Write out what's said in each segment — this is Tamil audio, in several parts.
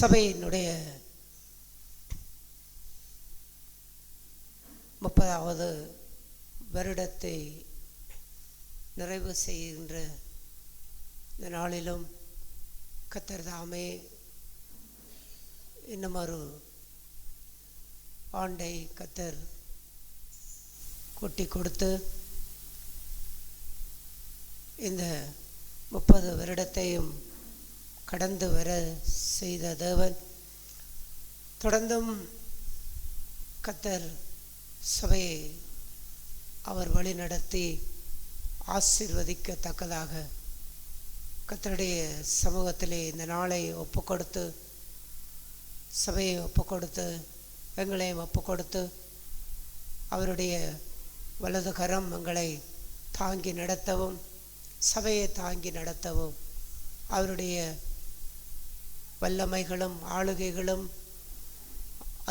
சபையினுடைய 30வது வருடத்தை நிறைவு செய்கின்ற இந்த நாளிலும் கர்த்தர் தாமே இன்னும் ஒரு ஆண்டை கர்த்தர் கூட்டி கொடுத்து இந்த 30 வருடத்தையும் கடந்து வர செய்த தேவன் தொடர்ந்தும் கர்த்தர் சபையை அவர் வழி நடத்தி ஆசீர்வதிக்கத்தக்கதாக கர்த்தருடைய சமூகத்திலே இந்த நாளை ஒப்புக்கொடுத்து சபையை ஒப்புக்கொடுத்து எங்களையும் ஒப்புக்கொடுத்து அவருடைய வலது கரம் எங்களை தாங்கி நடத்தவும் சபையை தாங்கி நடத்தவும் அவருடைய வல்லமைகளும் ஆளுகைகளும்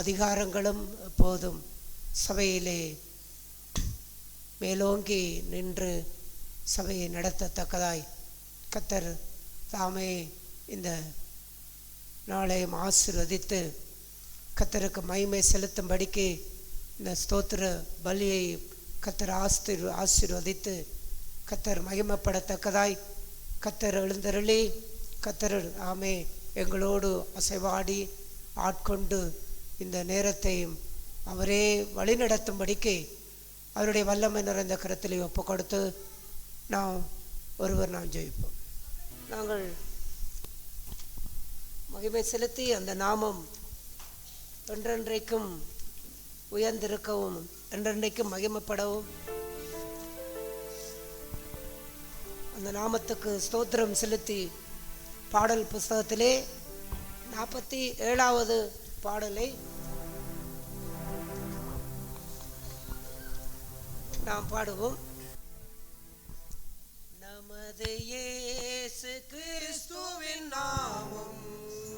அதிகாரங்களும் எப்போதும் சபையிலே மேலோங்கி நின்று சபையை நடத்தத்தக்கதாய் கர்த்தர் தாமே இந்த நாளையும் ஆசீர்வதித்து கர்த்தருக்கு மகிமை செலுத்தும்படிக்கு இந்த ஸ்தோத்திர பலியை கர்த்தர் ஆசீர்வதித்து கர்த்தர் மகிமைப்படத்தக்கதாய் கர்த்தர் எழுந்தருளி கர்த்தர் ஆமே எங்களோடு அசைவாடி ஆட்கொண்டு இந்த நேரத்தையும் அவரே வழி நடத்தும்படிக்கு அவருடைய வல்லமை நிறைந்த கரத்திலே ஒப்பு கொடுத்து நாம் ஜெயிப்போம். நாங்கள் மகிமை செலுத்தி அந்த நாமம் என்றென்றைக்கும் உயர்ந்திருக்கவும் என்றென்றைக்கும் மகிமைப்படவும் அந்த நாமத்துக்கு ஸ்தோத்திரம் செலுத்தி பாடல் புஸ்தகத்திலே 47வது பாடலை நாம் பாடுவோம். நமது இயேசு கிறிஸ்துவின் நாமம்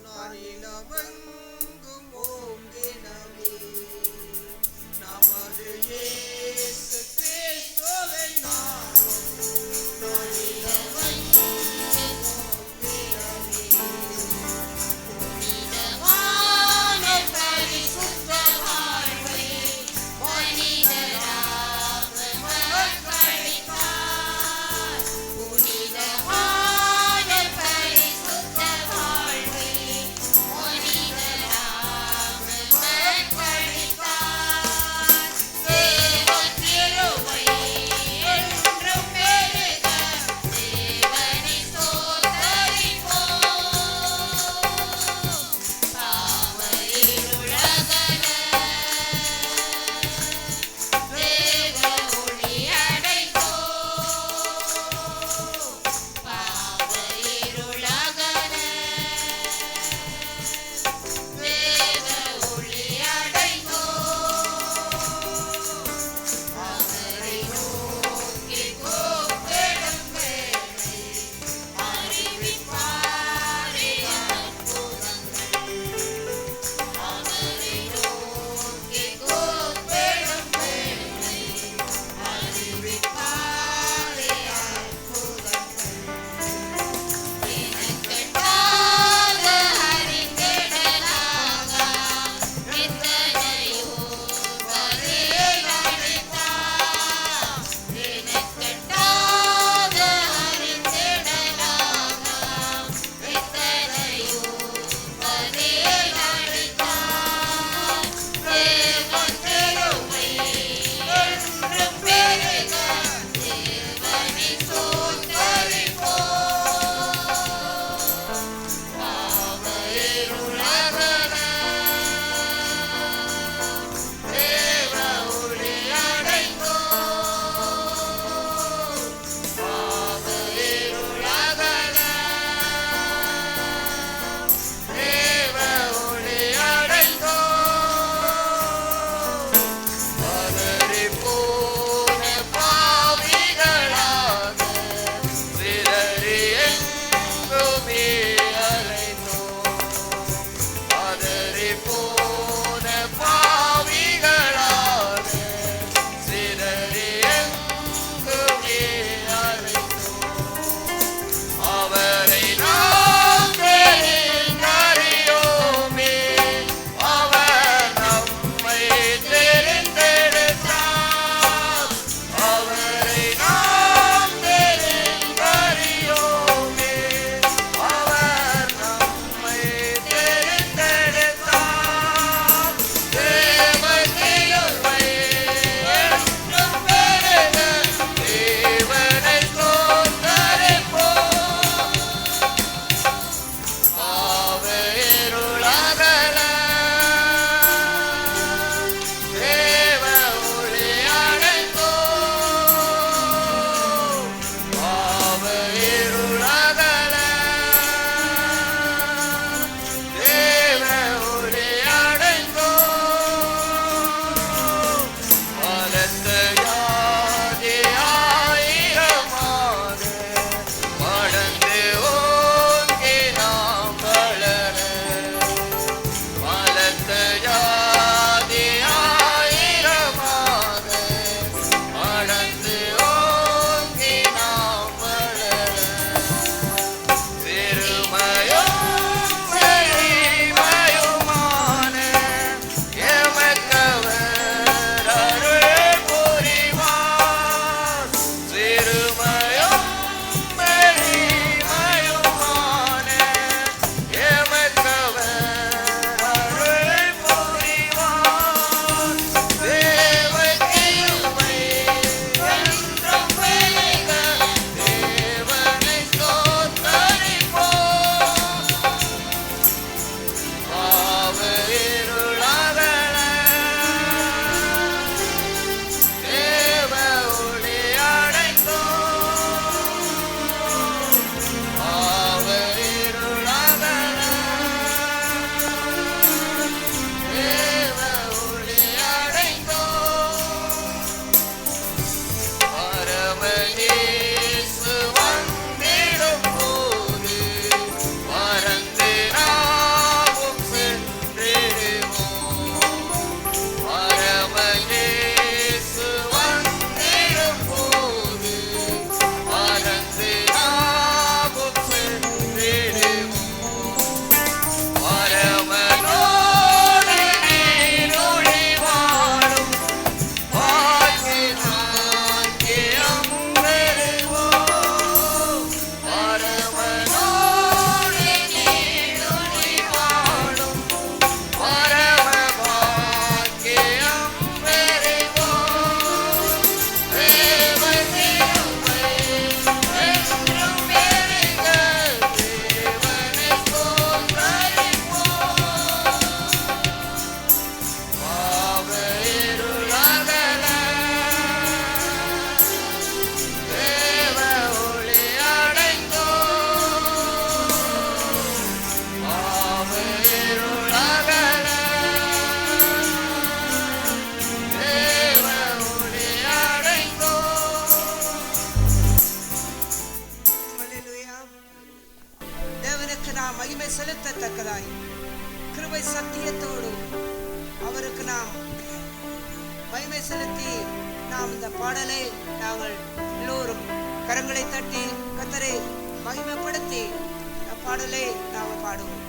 நானிலமெங்கும் ஓங்கிடவே. நமது இயேசு கிறிஸ்துவின் நாமம் நானிலமெங்கும் புனித செலுத்தத்தக்கதாய் கிருபை சத்தியத்தோடு அவருக்கு நாம் மகிமை செலுத்தி நாம் இந்த பாடலை நாங்கள் எல்லோரும் கரங்களை தட்டி கர்த்தரை மகிமைப்படுத்தி இந்த பாடலை நாம் பாடுவோம்.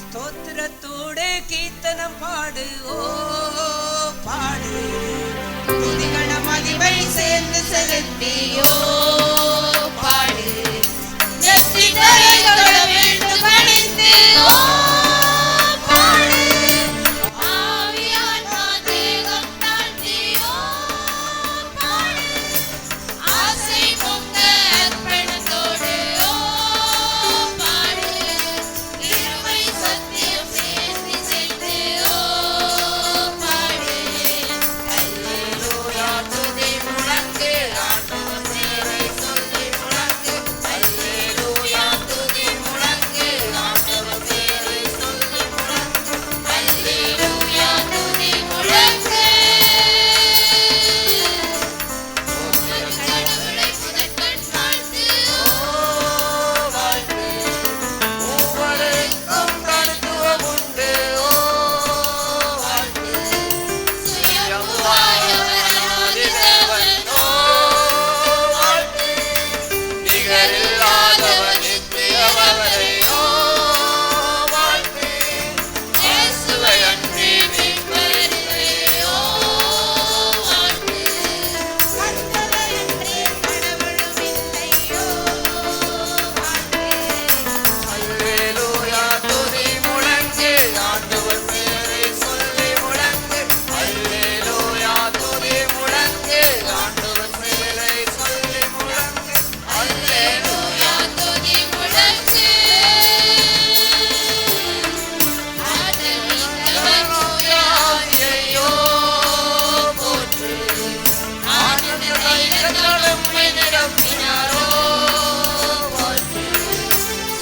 ஸ்தோத்திரத்தோட கீர்த்தனம் பாடு ஓ பாடு, துதிகன மகிமை சேர்ந்து செலுத்தியோ பாடு, நெற்றி தரைகள வீழ்ந்து பணிந்து ஓ பாடு, ஆவியாத்மா தேகம் தாழ்த்தியோ பாடு, ஆசை பொங்க அர்ப்பணத்தோடு ஓ பாடு, கிருபை சத்தியம் சேர்ந்து சேர்ந்து ஓ பாடு, அல்லேலூயா துதி முழங்கு, ஆண்டவர் பேரை சொல்லி முழங்கு, அல்லேலூயா துதி முழங்கு, ஆண்டவர் பேரை சொல்லி முழங்கு, அல்லேலூயா துதி முழங்கு, கடவுளை முதற்கண் வாழ்த்து ஓ வாழ்த்து, மூவருக்கும் தனித்துவம் உண்டு ஓ வாழ்த்து, சுயம்புவாய் அவர் ஆதிதேவன் ஓ வாழ்த்து, நிகரில்லாதவர் நித்தியவரை ஓ வாழ்த்து, இயேசுவை அன்றி மீட்பரில்லை ஓ வாழ்த்து, கர்த்தரையன்றி கடவுளும் இல்லையோ வாழ்த்து, அல்லேலூயா துதி முழங்கு, ஆண்டவர் பேரை சொல்லி முழங்கு, அல்லேலூயா துதி முழங்கு, ஆண்டவர் பேரை சொல்லி முழங்கு, அல்லேலூயா துதி முழங்கு, ஆதியாதியையோ போற்று, ஆனந்த தைலங்களும் நிரப்பினாரோ போற்று,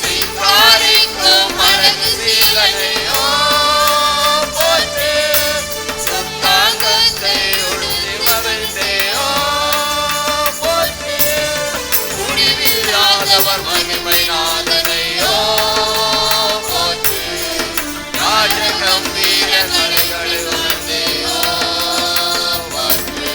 சிங்காரிக்கும் அழகு சீலனையோ போற்று, சுத்தாங்கத்தை உடுத்தி மகிழ்ந்தேயோ போற்று, முடிவில்லாதவர் மகிமை நாதனையோ போற்று, ராஜ கம்பீர கலைகளில் வந்தேயோ போற்று,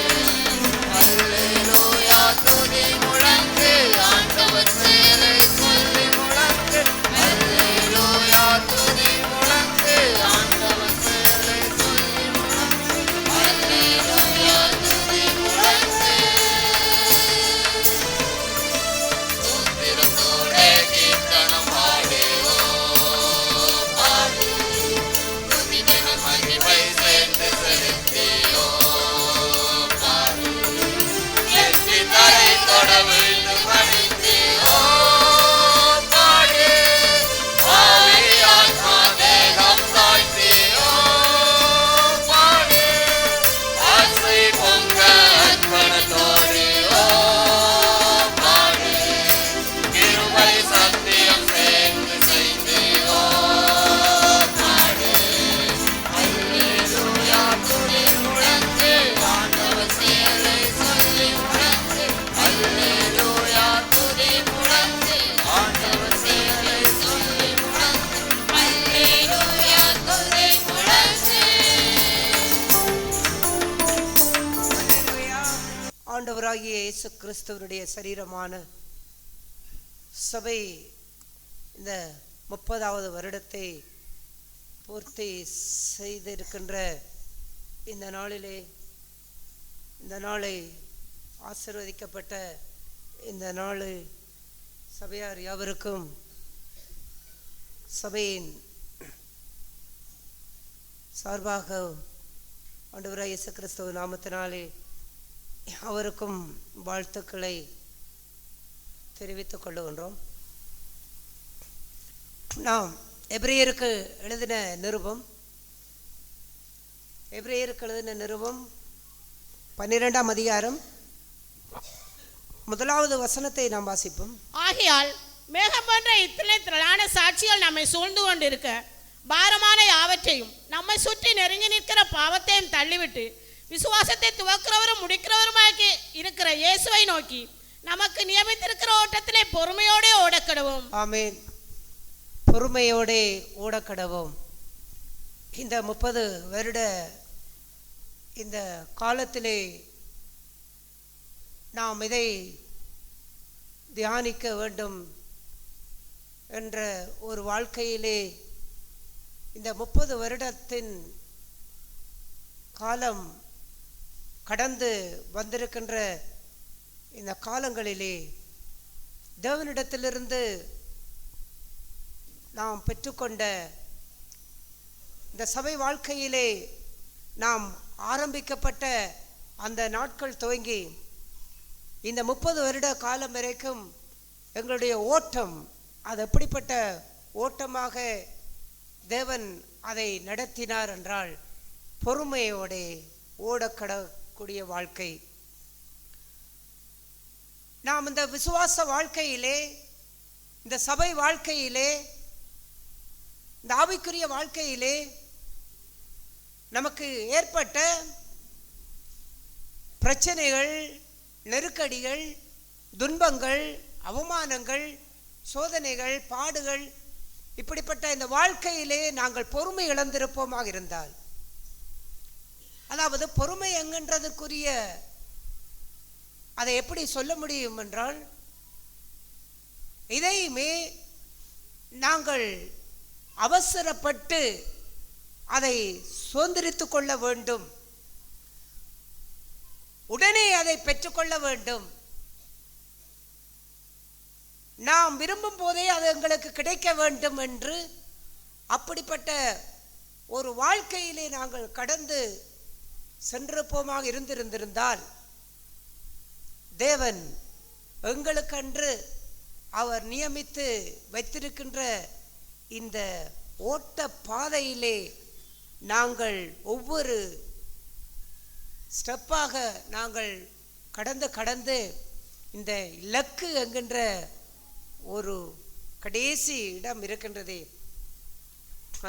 அல்லேலூயா துதி முழங்கு, ஆண்டவர் பேரை சொல்லி முழங்கு, அல்லேலூயா துதி முழங்கு, ஆண்டவர் பேரை சொல்லி முழங்கு, அல்லேலூயா துதி முழங்கு, ஸ்தோத்திரத்தோட கீர்த்தனம் பாடு ஓ பாடு, துதிகன மகிமை சேர்ந்து செலுத்தியோ பாடு, நெற்றி தரை தொட வீழ்ந்து பணிந்தியோ பாடு, ஆவியாத்மா தேகம் தாழ்த்தியோ பாடு, ஆசை பொங்க அர்ப்பணத்தோடு ஓ பாடு, கிருபை சத்தியம் சேர்ந்து செய்தியோ பாடு, அல்லேலூயா துதி முழங்கு, ஆண்டவர் பேரை சொல்லி முழங்கு, அல்லேலூயா துதி முழங்கு, ஆண்டவர் பேரை சொல்லி முழங்கு, அல்லேலூயா துதி முழங்கு. ஆண்டவராகிய இயேசு கிறிஸ்துவனுடைய சரீரமான சபை இந்த 30வது வருடத்தை பூர்த்தி செய்திருக்கின்ற இந்த நாளிலே, இந்த நாளை ஆசீர்வதிக்கப்பட்ட இந்த நாள் சபையார் யாவருக்கும் சபையின் சார்பாக ஆண்டவராகிய இயேசு கிறிஸ்துவ நாமத்தினாலே அவருக்கும் வாழ்த்துக்களை தெரிவித்துக் கொள்ளுகின்றோம். நாம் எபிரேயருக்கு எழுதின நிருபம் 12ஆம் அதிகாரம் 1வது வசனத்தை நாம் வாசிப்போம். ஆகையால் மேகம் போன்ற இத்தனை திரளான சாட்சிகள் நம்மை சூழ்ந்து கொண்டிருக்க பாரமான யாவற்றையும் நம்மை சுற்றி நெருங்கி நிற்கிற பாவத்தையும் தள்ளிவிட்டு விசுவாசத்தை துவக்கிறவரும் முடிக்கிறவருமாக்கி இருக்கிற இயேசுவை நோக்கி நமக்கு நியமித்திருக்கிற ஓட்டத்திலே பொறுமையோடு ஓடக்கடுவோம். ஆமென். பொறுமையோடே ஓடக்கடவோம். இந்த 30 வருட இந்த காலத்திலே நாம் இதை தியானிக்க வேண்டும் என்ற ஒரு வாழ்க்கையிலே இந்த 30 வருடத்தின் காலம் கடந்து வந்திருக்கின்ற இந்த காலங்களிலே தேவனிடத்திலிருந்து நாம் பெற்றுக்கொண்ட இந்த சபை வாழ்க்கையிலே நாம் ஆரம்பிக்கப்பட்ட அந்த நாட்கள் துவங்கி இந்த 30 வருட காலம் வரைக்கும் எங்களுடைய ஓட்டம் அது எப்படிப்பட்ட ஓட்டமாக தேவன் அதை நடத்தினார் என்றால் பொறுமையோடு ஓடக்கடக்கூடிய வாழ்க்கை. நாம் இந்த விசுவாச வாழ்க்கையிலே, இந்த சபை வாழ்க்கையிலே, இந்த ஆவிக்குரிய வாழ்க்கையிலே நமக்கு ஏற்பட்ட பிரச்சனைகள், நெருக்கடிகள், துன்பங்கள், அவமானங்கள், சோதனைகள், பாடுகள், இப்படிப்பட்ட இந்த வாழ்க்கையிலே நாங்கள் பொறுமை இழந்திருப்போமாக இருந்தால், அதாவது பொறுமை என்கின்றதற்குரிய அதை எப்படி சொல்ல முடியும் என்றால், இதையுமே நாங்கள் அவசரப்பட்டு அதை சுதந்திரித்துக் கொள்ள வேண்டும், உடனே அதை பெற்றுக்கொள்ள வேண்டும், நாம் விரும்பும் போதே அது எங்களுக்கு கிடைக்க வேண்டும் என்று அப்படிப்பட்ட ஒரு வாழ்க்கையிலே நாங்கள் கடந்து சென்றிருப்போமாக இருந்திருந்தால், தேவன் எங்களுக்கென்று அவர் நியமித்து வைத்திருக்கின்ற இந்த ஓட்ட பாதையிலே நாங்கள் ஒவ்வொரு ஸ்டெப்பாக நாங்கள் கடந்து இந்த இலக்கு என்கின்ற ஒரு கடைசி இடம் இருக்கின்றதே,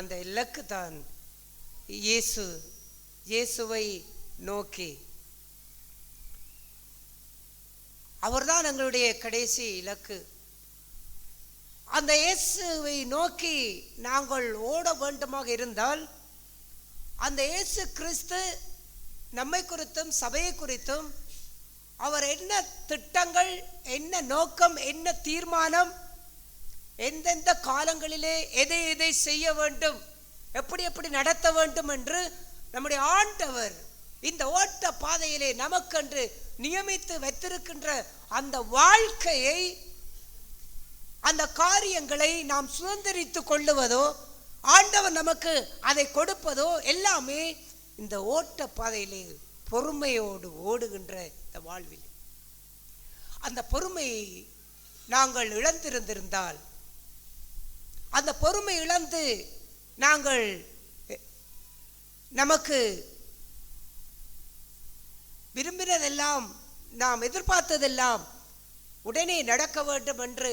அந்த இலக்கு தான் இயேசுவை நோக்கி. அவர்தான் எங்களுடைய கடைசி இலக்கு. அந்த இயேசுவை நோக்கி நாங்கள் ஓட வேண்டுமாக இருந்தால், அந்த இயேசு கிறிஸ்து நம்மை குறித்தும் சபையை குறித்தும் அவர் என்ன திட்டங்கள், என்ன நோக்கம், என்ன தீர்மானம், எந்தெந்த காலங்களிலே எதை செய்ய வேண்டும், எப்படி நடத்த வேண்டும் என்று நம்முடைய ஆண்டவர் இந்த ஓட்ட பாதையிலே நமக்கென்று நியமித்து வைத்திருக்கின்ற அந்த வாழ்க்கையை, அந்த காரியங்களை நாம் சுதந்திரித்து கொள்ளுவதோ, ஆண்டவர் நமக்கு அதை கொடுப்பதோ எல்லாமே இந்த ஓட்ட பாதையிலே பொறுமையோடு ஓடுகின்ற இந்த வாழ்வில். அந்த பொறுமையை நாங்கள் இழந்திருந்தால், அந்த பொறுமை இழந்து நாங்கள் நமக்கு விரும்பினதெல்லாம், நாம் எதிர்பார்த்ததெல்லாம் உடனே நடக்க வேண்டும் என்று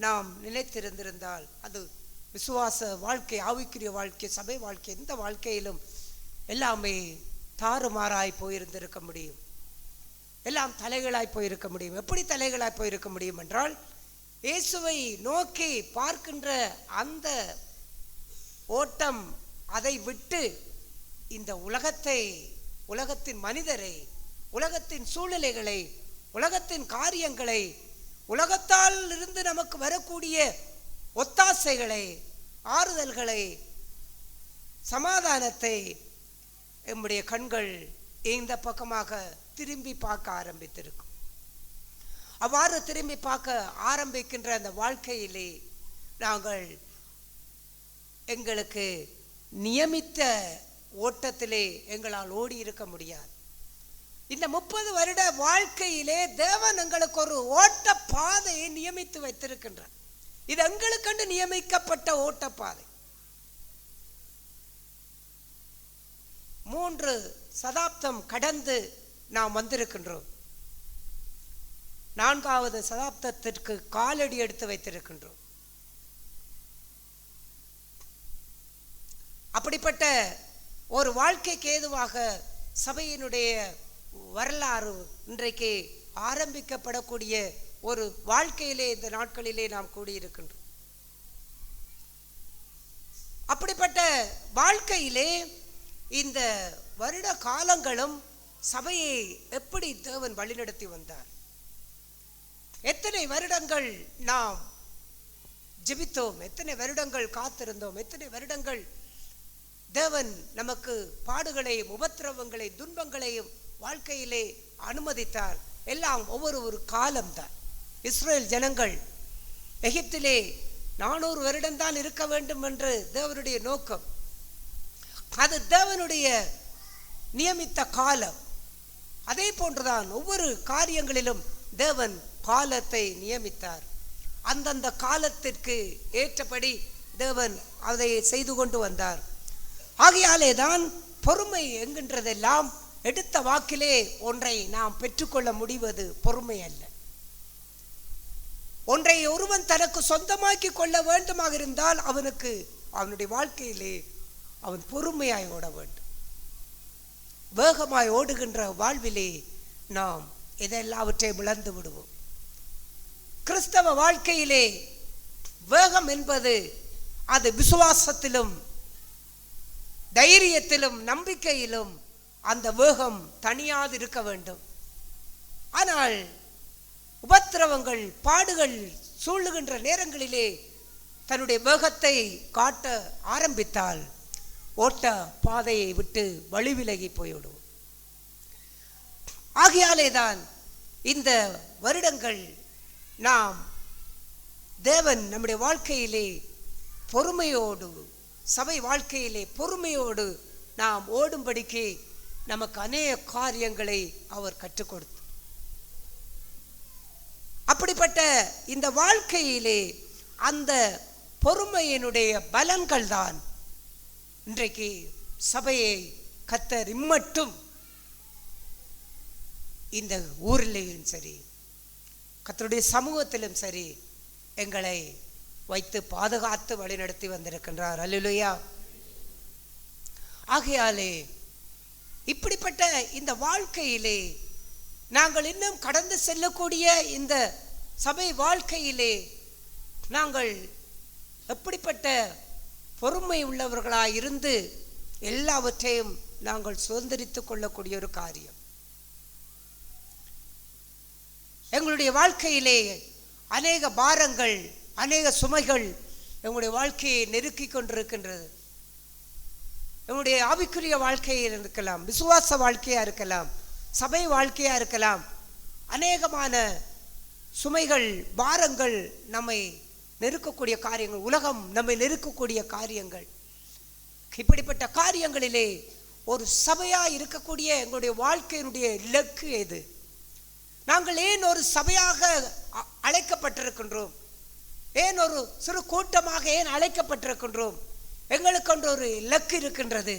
நாம் நினைத்திருந்திருந்தால், அது விசுவாச வாழ்க்கை, ஆவிக்குரிய வாழ்க்கை, சபை வாழ்க்கை, எந்த வாழ்க்கையிலும் எல்லாமே தாறுமாறாய் போயிருந்திருக்க முடியும், எல்லாம் தலைகளாய் போயிருக்க முடியும். எப்படி தலைகளாய் போயிருக்க முடியும் என்றால், இயேசுவை நோக்கி பார்க்கின்ற அந்த ஓட்டம் அதை விட்டு இந்த உலகத்தை, உலகத்தின் மனிதரை, உலகத்தின் சூழ்நிலைகளை, உலகத்தின் காரியங்களை, உலகத்தால் இருந்து நமக்கு வரக்கூடிய ஒத்தாசைகளை, ஆறுதல்களை, சமாதானத்தை நம்முடைய கண்கள் இந்த பக்கமாக திரும்பி பார்க்க ஆரம்பித்திருக்கும். அவ்வாறு திரும்பி பார்க்க ஆரம்பிக்கின்ற அந்த வாழ்க்கையிலே நாங்கள் எங்களுக்கு நியமித்த ஓட்டத்திலே எங்களால் ஓடி இருக்க முடியாது. இந்த 30 வருட வாழ்க்கையிலே தேவன் எங்களுக்கு ஒரு ஓட்ட பாதையை நியமித்து வைத்திருக்கின்றார். இது எங்களுக்கென்று நியமிக்கப்பட்ட ஓட்ட பாதை. 3 சதாப்தம் கடந்து நாம் வந்திருக்கின்றோம். 4வது சதாப்தத்திற்கு காலடி எடுத்து வைத்திருக்கின்றோம். அப்படிப்பட்ட ஒரு வாழ்க்கைக்கு ஏதுவாக சபையினுடைய வரலாறு இன்றைக்கு ஆரம்பிக்கப்படக்கூடிய ஒரு வாழ்க்கையிலே இந்த நாட்களிலே நாம் கூடியிருக்கின்றோம். அப்படிப்பட்ட வாழ்க்கையிலே இந்த வருட காலங்களும் சபையை எப்படி தேவன் வழிநடத்தி வந்தார். எத்தனை வருடங்கள் நாம் ஜெபித்தோம், எத்தனை வருடங்கள் காத்திருந்தோம், எத்தனை வருடங்கள் தேவன் நமக்கு பாடுகளையும் உபத்திரவங்களையும் துன்பங்களையும் வாழ்க்கையிலே அனுமதித்தார். எல்லாம் ஒவ்வொரு காலம்தான். இஸ்ரேல் ஜனங்கள் எகிப்திலே 400 வருடம்தான் இருக்க வேண்டும் என்று தேவனுடைய நோக்கம். அது தேவனுடைய நியமித்த காலம். அதே போன்றுதான் ஒவ்வொரு காரியங்களிலும் தேவன் காலத்தை நியமித்தார். அந்தந்த காலத்திற்கு ஏற்றபடி தேவன் அதை செய்து கொண்டு வந்தார். ஆகையாலே தான் பொறுமை என்கின்றதெல்லாம் எடுத்த வாக்கிலே ஒன்றை நாம் பெற்றுக்கொள்ள முடிவது பொறுமை அல்ல. ஒன்றை ஒருவன் தனக்கு சொந்தமாக்கி கொள்ள வேண்டுமாக இருந்தால் அவனுக்கு அவனுடைய வாழ்க்கையிலே அவன் பொறுமையாய் ஓட வேண்டும். வேகமாய் ஓடுகின்ற வாழ்விலே நாம் இதெல்லாவற்றையும் இழந்து விடுவோம். கிறிஸ்தவ வாழ்க்கையிலே வேகம் என்பது அது விசுவாசத்திலும் தைரியத்திலும் நம்பிக்கையிலும் அந்த வேகம் தனியாது இருக்க வேண்டும். ஆனால் உபத்திரவங்கள் பாடுகள் சூழுகின்ற நேரங்களிலே தன்னுடைய வேகத்தை காட்ட ஆரம்பித்தால் ஓட்ட பாதையை விட்டு வழிவிலகி போய்விடும். ஆகையாலே தான் இந்த வருடங்கள் நாம் தேவன் நம்முடைய வாழ்க்கையிலே பொறுமையோடு சபை வாழ்க்கையிலே பொறுமையோடு நாம் ஓடும்படிக்கு நமக்கு அநேக காரியங்களை அவர் கற்றுக் கொடுத்தார். அப்படிப்பட்ட இந்த வாழ்க்கையிலே அந்த பொறுமையினுடைய பலன்கள் தான் இன்றைக்கு சபையை கர்த்தர் இம்மட்டும் இந்த ஊரிலேயும் சரி கர்த்தருடைய சமூகத்திலும் சரி எங்களை வைத்து பாதுகாத்து வழிநடத்தி வந்திருக்கின்றார். அல்லேலூயா. ஆகையாலே இப்படிப்பட்ட இந்த வாழ்க்கையிலே நாங்கள் இன்னும் கடந்து செல்லக்கூடிய இந்த சபை வாழ்க்கையிலே நாங்கள் எப்படிப்பட்ட பொறுமை உள்ளவர்களாய் இருந்து எல்லாவற்றையும் நாங்கள் சுதந்திரித்துக் கொள்ளக்கூடிய ஒரு காரியம். எங்களுடைய வாழ்க்கையிலே அநேக பாரங்கள் அநேக சுமைகள் எங்களுடைய வாழ்க்கையை நெருக்கி கொண்டிருக்கின்றது. எங்களுடைய ஆவிக்குரிய வாழ்க்கையில் இருக்கலாம், விசுவாச வாழ்க்கையா இருக்கலாம், சபை வாழ்க்கையா இருக்கலாம். அநேகமான சுமைகள் பாரங்கள் நம்மை நெருக்கக்கூடிய காரியங்கள், உலகம் நம்மை நெருக்கக்கூடிய காரியங்கள். இப்படிப்பட்ட காரியங்களிலே ஒரு சபையா இருக்கக்கூடிய எங்களுடைய வாழ்க்கையினுடைய இலக்கு எது? நாங்கள் ஏன் ஒரு சபையாக அழைக்கப்பட்டிருக்கின்றோம்? ஏன் ஒரு சிறு கூட்டமாக ஏன் அழைக்கப்பட்டிருக்கின்றோம்? எங்களுக்கு ஒன்று ஒரு இலக்கு இருக்கின்றது.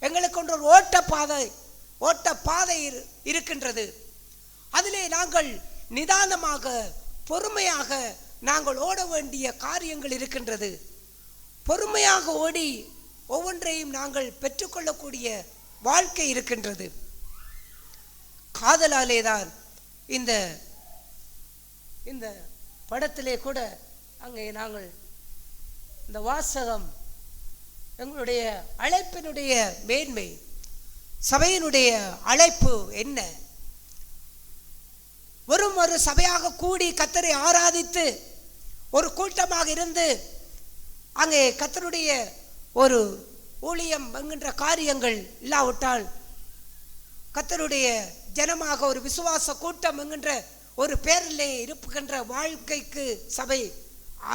எங்களுக்கு ஒன்று ஒரு ஓட்ட பாதை இருக்கின்றது. அதிலே நாங்கள் நிதானமாக பொறுமையாக நாங்கள் ஓட வேண்டிய காரியங்கள் இருக்கின்றது. பொறுமையாக ஓடி ஒவ்வொன்றையும் நாங்கள் பெற்றுக்கொள்ளக்கூடிய வாழ்க்கை இருக்கின்றது. காதலாலே தான் இந்த படத்திலே கூட அங்கே நாங்கள் இந்த வாசகம் எங்களுடைய அழைப்பினுடைய மேன்மை, சபையினுடைய அழைப்பு என்ன? வெறும் ஒரு சபையாக கூடி கர்த்தரை ஆராதித்து ஒரு கூட்டமாக இருந்து அங்கே கர்த்தருடைய ஒரு ஊழியம் என்கின்ற காரியங்கள் இல்லாவிட்டால் கர்த்தருடைய ஜனமாக ஒரு விசுவாச கூட்டம் என்கின்ற ஒரு பேரிலே இருக்கின்ற வாழ்க்கைக்கு சபை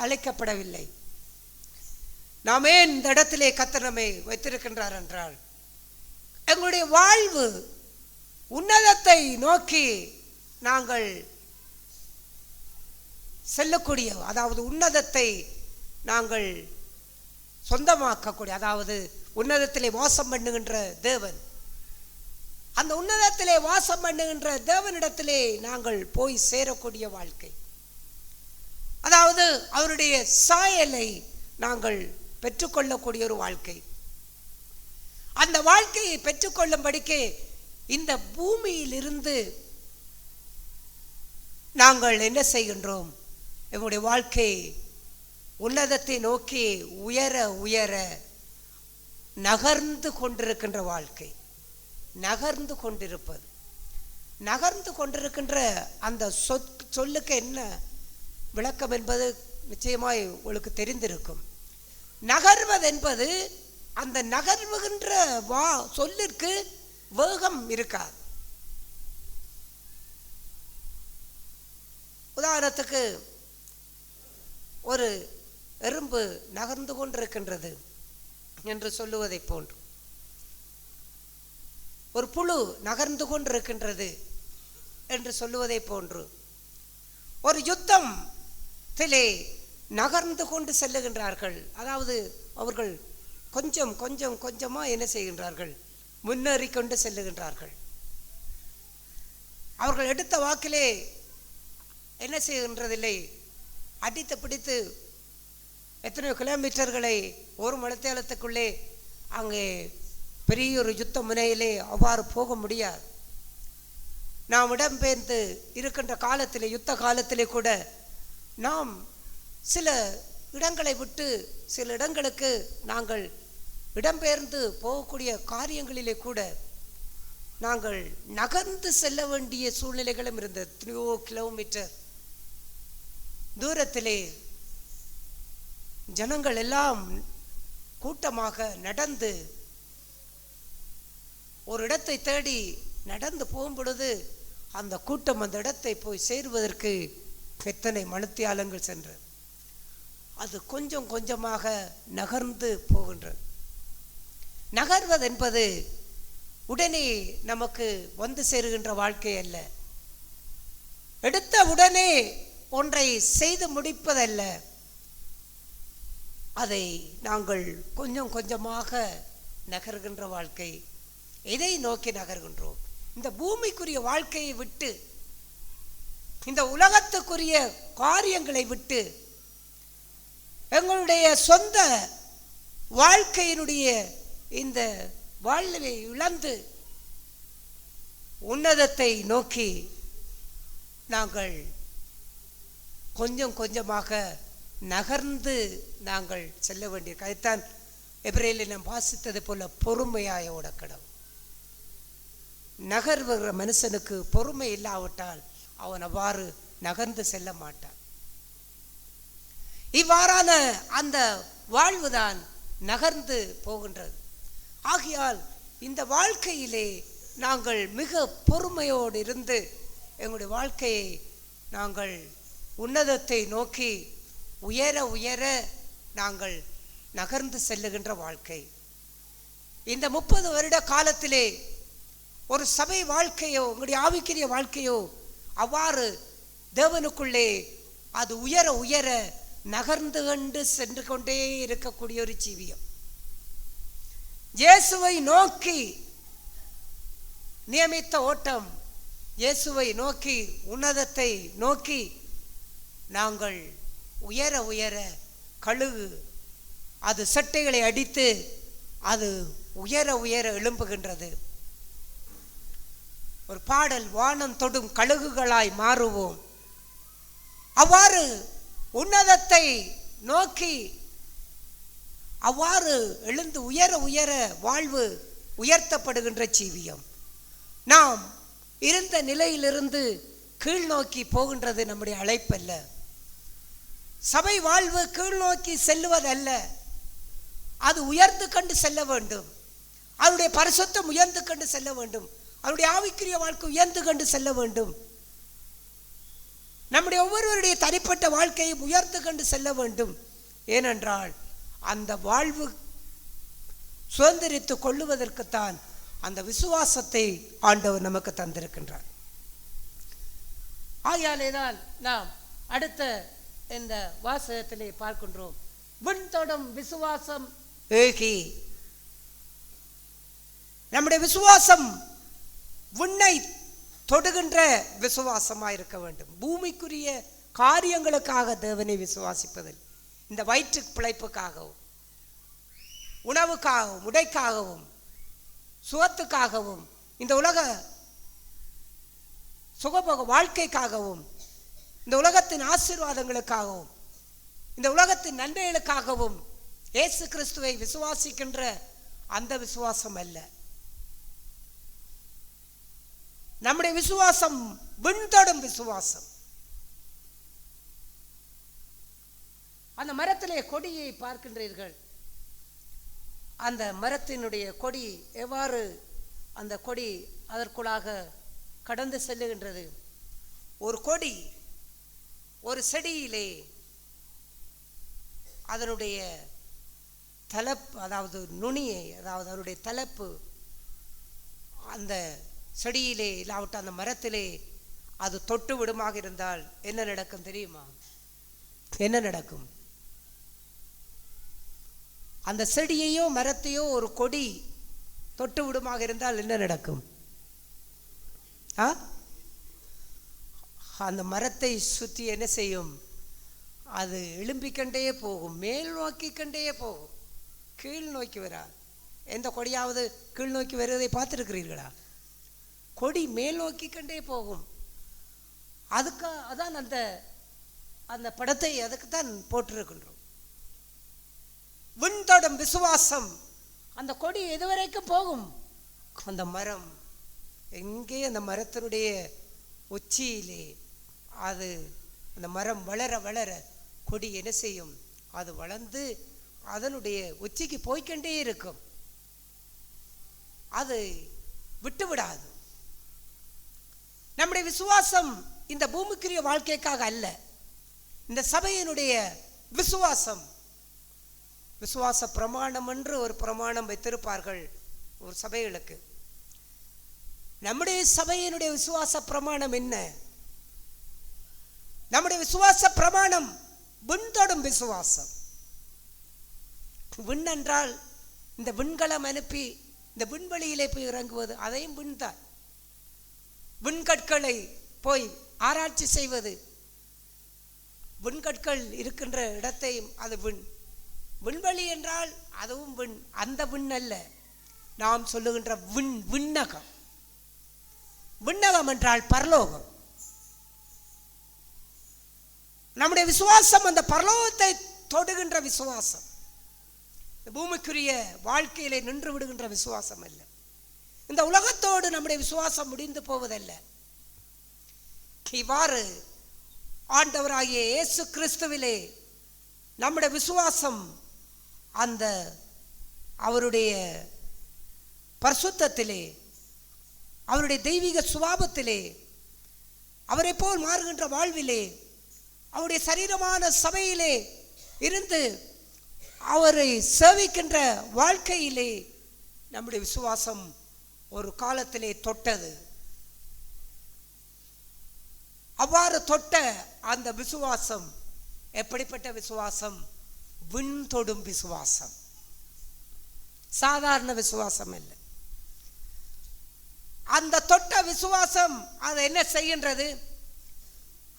அழைக்கப்படவில்லை. நாமே இந்த இடத்திலே கர்த்தர் நம்மை வைத்திருக்கின்றார் என்றால் எங்களுடைய வாழ்வு உன்னதத்தை நோக்கி நாங்கள் செல்லக்கூடிய, அதாவது உன்னதத்தை நாங்கள் சொந்தமாக்கக்கூடிய, அதாவது உன்னதத்திலே வாசம் பண்ணுகின்ற தேவன், அந்த உன்னதத்திலே வாசம் பண்ணுகின்ற தேவனிடத்திலே நாங்கள் போய் சேரக்கூடிய வாழ்க்கை, அதாவது அவருடைய சாயலை நாங்கள் பெற்றுக்கொள்ளக்கூடிய ஒரு வாழ்க்கை. அந்த வாழ்க்கையை பெற்றுக்கொள்ளும்படிக்கு இந்த பூமியிலிருந்து நாங்கள் என்ன செய்கின்றோம்? எங்களுடைய வாழ்க்கை உன்னதத்தை நோக்கி உயர உயர நகர்ந்து கொண்டிருக்கின்ற வாழ்க்கை, நகர்ந்து கொண்டிருப்பது. நகர்ந்து கொண்டிருக்கின்ற அந்த சொல்லுக்கு என்ன விளக்கம் என்பது நிச்சயமாய் உங்களுக்கு தெரிந்திருக்கும். நகர்வது என்பது அந்த நகர்வுகின்ற சொல்லிற்கு வேகம் இருக்காது. உதாரணத்துக்கு ஒரு எறும்பு நகர்ந்து கொண்டிருக்கின்றது என்று சொல்லுவதை போன்று, ஒரு புழு நகர்ந்து கொண்டிருக்கின்றது என்று சொல்லுவதை போன்று, ஒரு யுத்தத்திலே நகர்ந்து கொண்டு செல்லுகின்றார்கள். அதாவது அவர்கள் கொஞ்சம் கொஞ்சம் கொஞ்சமாக என்ன செய்கின்றார்கள், முன்னேறி கொண்டு செல்லுகின்றார்கள். அவர்கள் எடுத்த வாக்கிலே என்ன செய்கின்றதில்லை, அடித்து பிடித்து எத்தனையோ கிலோமீட்டர்களை ஒரு மணித்தேலத்துக்குள்ளே அங்கே பெரிய ஒரு யுத்த முனையிலே அவ்வாறு போக முடியாது. நாம் இடம்பெயர்ந்து இருக்கின்ற காலத்திலே, யுத்த காலத்திலே கூட நாம் சில இடங்களை விட்டு சில இடங்களுக்கு நாங்கள் இடம்பெயர்ந்து போகக்கூடிய காரியங்களிலே கூட நாங்கள் நகர்ந்து செல்ல வேண்டிய சூழ்நிலைகளும் இருந்தது. 3 கிலோமீட்டர் தூரத்திலே ஜனங்கள் எல்லாம் கூட்டமாக நடந்து ஒரு இடத்தை தேடி நடந்து போகும் பொழுது அந்த கூட்டம் அந்த இடத்தை போய் சேருவதற்கு எத்தனை மணித்தியாலங்கள் சென்றது. அது கொஞ்சம் கொஞ்சமாக நகர்ந்து போகின்றது. நகர்வது என்பது உடனே நமக்கு வந்து சேருகின்ற வாழ்க்கை அல்ல. எடுத்த உடனே ஒன்றை செய்து முடிப்பதல்ல. அதை நாங்கள் கொஞ்சம் கொஞ்சமாக நகர்கின்ற வாழ்க்கை. எதை நோக்கி நகர்கின்றோம்? இந்த பூமிக்குரிய வாழ்க்கையை விட்டு, இந்த உலகத்துக்குரிய காரியங்களை விட்டு, எங்களுடைய சொந்த வாழ்க்கையினுடைய இந்த வாழ்வை இழந்து உன்னதத்தை நோக்கி நாங்கள் கொஞ்சம் கொஞ்சமாக நகர்ந்து நாங்கள் செல்ல வேண்டிய கதைத்தான் எபிரேயரில் நாம் வாசித்தது போல பொறுமையாய ஓடக்கடவு. நகர்வுகிற மனுஷனுக்கு பொறுமை இல்லாவிட்டால் அவன் அவ்வாறு நகர்ந்து செல்ல மாட்டான். இவ்வாறான அந்த வாழ்வுதான் நகர்ந்து போகின்றது. ஆகையால் இந்த வாழ்க்கையிலே நாங்கள் மிக பொறுமையோடு இருந்து எங்களுடைய வாழ்க்கையை நாங்கள் உன்னதத்தை நோக்கி உயர உயர நாங்கள் நகர்ந்து செல்லுகின்ற வாழ்க்கை. இந்த 30 வருட காலத்திலே ஒரு சபை வாழ்க்கையோ உங்களுடைய ஆவிக்குரிய வாழ்க்கையோ அவ்வாறு தேவனுக்குள்ளே அது உயர உயர நகர்ந்து கொண்டு சென்று கொண்டே இருக்கக்கூடிய ஒரு ஜீவியம். இயேசுவை நோக்கி நியமித்த ஓட்டம், இயேசுவை நோக்கி உன்னதத்தை நோக்கி நாங்கள் உயர உயர கழுகு அது சட்டைகளை அடித்து அது உயர உயர எழும்புகின்றது. ஒரு பாடல், வானம் தொடும் கழுகுகளாய் மாறுவோம். அவ்வாறு உன்னதத்தை நோக்கி அவ்வாறு எழுந்து உயர உயர வாழ்வு உயர்த்தப்படுகின்ற ஜீவியம். நாம் இருந்த நிலையிலிருந்து கீழ் நோக்கி போகின்றது நம்முடைய அழைப்பல்ல. சபை வாழ்வு கீழ் நோக்கி செல்லுவதல்ல, அது உயர்ந்து கண்டு செல்ல வேண்டும். அவருடைய பரிசுத்தம் உயர்ந்து கண்டு செல்ல வேண்டும். அவருடைய ஆவிக்குரிய வாழ்க்கை உயர்ந்து கண்டு செல்ல வேண்டும். நம்முடைய ஒவ்வொருவருடைய தனிப்பட்ட வாழ்க்கையை உயர்ந்து கண்டு செல்ல வேண்டும். ஏனென்றால் அந்த வாழ்வு சுதந்திரித்து கொள்ளுவதற்குத்தான் அந்த விசுவாசத்தை ஆண்டவர் நமக்கு தந்திருக்கின்றார். ஆகையாலேதான் நாம் அடுத்த இந்த வாசகத்திலே பார்க்கின்றோம், விண்தொடும் விசுவாசம் ஏகி. நம்முடைய விசுவாசம் விண்ணை தொடுகின்ற விசுவாசமாக இருக்க வேண்டும். பூமிக்குரிய காரியங்களுக்காக தேவனை விசுவாசிப்பதில், இந்த வயிற்று பிழைப்புக்காகவும் உணவுக்காகவும் உடைக்காகவும் சுகத்துக்காகவும் இந்த உலக சுகபோக வாழ்க்கைக்காகவும் இந்த உலகத்தின் ஆசீர்வாதங்களுக்காகவும் இந்த உலகத்தின் நன்மைகளுக்காகவும் இயேசு கிறிஸ்துவை விசுவாசிக்கின்ற அந்த விசுவாசம் அல்ல. நம்முடைய விசுவாசம் விண்தொடும் விசுவாசம். அந்த மரத்திலே கொடியை பார்க்கின்றீர்கள். அந்த மரத்தினுடைய கொடி எவ்வாறு அந்த கொடி அதற்குள்ளாக கடந்து செல்லுகின்றது. ஒரு கொடி ஒரு செடியிலே அதனுடைய தலப்பு, அதாவது நுனியை, அதாவது அதனுடைய தலப்பு அந்த செடியிலே இல்லாவிட்டு அந்த மரத்திலே அது தொட்டு விடுமாக இருந்தால் என்ன நடக்கும் தெரியுமா? என்ன நடக்கும்? அந்த செடியையோ மரத்தையோ ஒரு கொடி தொட்டு விடுமாக இருந்தால் என்ன நடக்கும்? அந்த மரத்தை சுற்றி என்ன செய்யும்? அது எழும்பிக்கண்டே போகும், மேல் நோக்கி கண்டே போகும், கீழ் நோக்கி வராது. எந்த கொடியாவது கீழ் நோக்கி வருவதை பார்த்துருக்கிறீர்களா? கொடி மேல் நோக்கி கண்டே போகும். அதான் அந்த படத்தை அதுக்குத்தான் போட்டிருக்கின்றோம். விண்தொடும் விசுவாசம். அந்த கொடி எதுவரைக்கும் போகும்? அந்த மரம் எங்கே அந்த மரத்தினுடைய உச்சியிலே அது அந்த மரம் வளர வளர கொடி என்ன செய்யும்? அது வளர்ந்து அதனுடைய உச்சிக்கு போய்கொண்டே இருக்கும். அது விட்டுவிடாது. நம்முடைய விசுவாசம் இந்த பூமிக்குரிய வாழ்க்கைக்காக அல்ல. இந்த சபையினுடைய விசுவாசம், விசுவாச பிரமாணம் என்று ஒரு பிரமாணம் வைத்திருப்பார்கள் ஒரு சபைகளுக்கு. நம்முடைய சபையினுடைய விசுவாச பிரமாணம் என்ன? நம்முடைய விசுவாச பிரமாணம் விண்தொடும் விசுவாசம். விண் என்றால் இந்த விண்கலம் அனுப்பி இந்த விண்வெளியிலே போய் இறங்குவது, அதையும் விண்தான். விண்கற்களை போய் ஆராய்ச்சி செய்வது, விண்கற்கள் இருக்கின்ற இடத்தையும் அது விண். விண்வெளி என்றால் அதுவும் விண். அந்த விண் அல்ல, நாம் சொல்லுகின்ற விண்ணகம். விண்ணகம் என்றால் பரலோகம். நம்முடைய விசுவாசம் அந்த பரலோகத்தை தொடுகின்ற விசுவாசம். பூமிக்குரிய வாழ்க்கையிலே நின்று விடுகின்ற விசுவாசம் அல்ல. இந்த உலகத்தோடு நம்முடைய விசுவாசம் முடிந்து போவதல்ல. இவ்வாறு ஆண்டவராகிய இயேசு கிறிஸ்துவிலே நம்முடைய விசுவாசம் அந்த அவருடைய பரிசுத்தத்திலே, அவருடைய தெய்வீக சுபாவத்திலே, அவரை போல் மாறுகின்ற வாழ்விலே, அவருடைய சரீரமான சபையிலே இருந்து அவரை சேவிக்கின்ற வாழ்க்கையிலே நம்முடைய விசுவாசம் ஒரு காலத்திலே தொட்டது. அவ்வாறு தொட்ட அந்த விசுவாசம் எப்படிப்பட்ட விசுவாசம்? விண்தொடும் விசுவாசம். சாதாரண விசுவாசம் அல்ல. அந்த தொட்ட விசுவாசம் அது என்ன செய்கின்றது?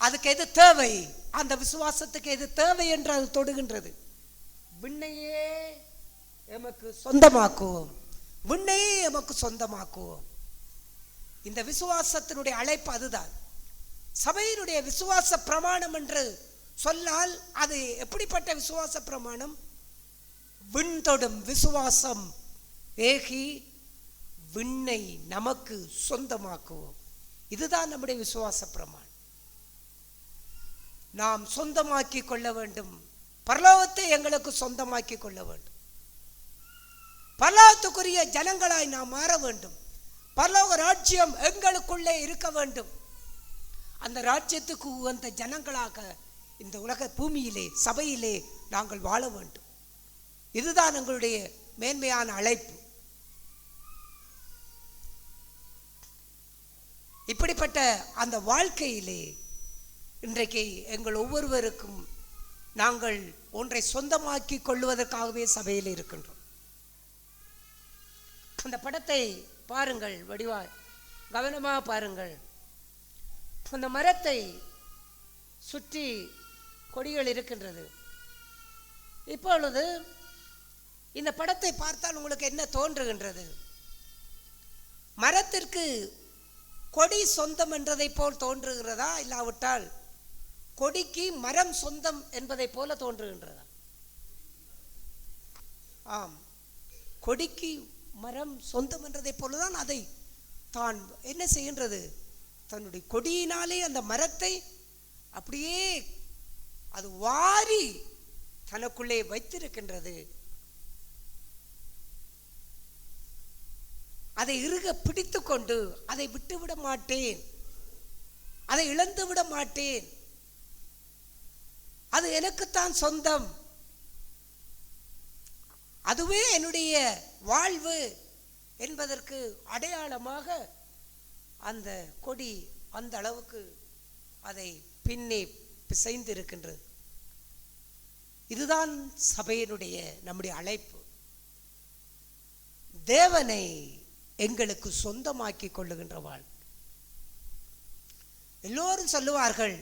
அதுக்கு எது தேவை? அந்த விசுவாசத்துக்கு எது தேவை என்று அது தொடுகின்றது. விண்ணையே எமக்கு சொந்தமாக்குவோம், விண்ணையே எமக்கு சொந்தமாக்குவோம். இந்த விசுவாசத்தினுடைய அழைப்பு அதுதான். சபையினுடைய விசுவாச பிரமாணம் என்று சொன்னால் அது எப்படிப்பட்ட விசுவாச பிரமாணம்? விண்தொடும் விசுவாசம். ஏகி விண்ணை நமக்கு சொந்தமாக்குவோம். இதுதான் நம்முடைய விசுவாச பிரமாணம். நாம் சொந்தமாக்கி கொள்ள வேண்டும். பரலோகத்தை எங்களுக்கு சொந்தமாக்கி கொள்ள வேண்டும். பரலோகத்துக்குரிய ஜனங்களாய் நாம் மாற வேண்டும். பரலோக ராஜ்யம் எங்களுக்குள்ளே இருக்க வேண்டும். அந்த ராஜ்யத்துக்கு உகந்த ஜனங்களாக இந்த உலக பூமியிலே சபையிலே நாங்கள் வாழ வேண்டும். இதுதான் எங்களுடைய மேன்மையான அழைப்பு. இப்படிப்பட்ட அந்த வாழ்க்கையிலே இன்றைக்கு எங்கள் ஒவ்வொருவருக்கும் நாங்கள் ஒன்றை சொந்தமாக்கி கொள்வதற்காகவே சபையில் இருக்கின்றோம். அந்த படத்தை பாருங்கள், வடிவாய் கவனமாக பாருங்கள். அந்த மரத்தை சுற்றி கொடிகள் இருக்கின்றது. இப்பொழுது இந்த படத்தை பார்த்தால் உங்களுக்கு என்ன தோன்றுகின்றது? மரத்திற்கு கொடி சொந்தம் என்றதை போல் தோன்றுகிறதா, இல்லாவிட்டால் கொடிக்கு மரம் சொந்தம் என்பதை போல தோன்றுகின்றதா? ஆம், கொடிக்கு மரம் சொந்தம் என்றதை போலதான் அதை தான் என்ன செய்கின்றது, தன்னுடைய கொடியினாலே அந்த மரத்தை அப்படியே அது வாரி தனக்குள்ளே வைத்திருக்கின்றது. அதை இறுக பிடித்து கொண்டு அதை விட்டுவிட மாட்டேன், அதை இழந்து விட மாட்டேன், அது எனக்குத்தான் சொந்தம், அதுவே என்னுடைய வாழ்வு என்பதற்கு அடையாளமாக அந்த கொடி அந்த அளவுக்கு அதை பின்னே பிசைந்திருக்கின்றது. இதுதான் சபையினுடைய நம்முடைய அழைப்பு. தேவனை எங்களுக்கு சொந்தமாக்கி கொள்ளுகின்ற வாழ்க்கை. எல்லோரும் சொல்லுவார்கள்,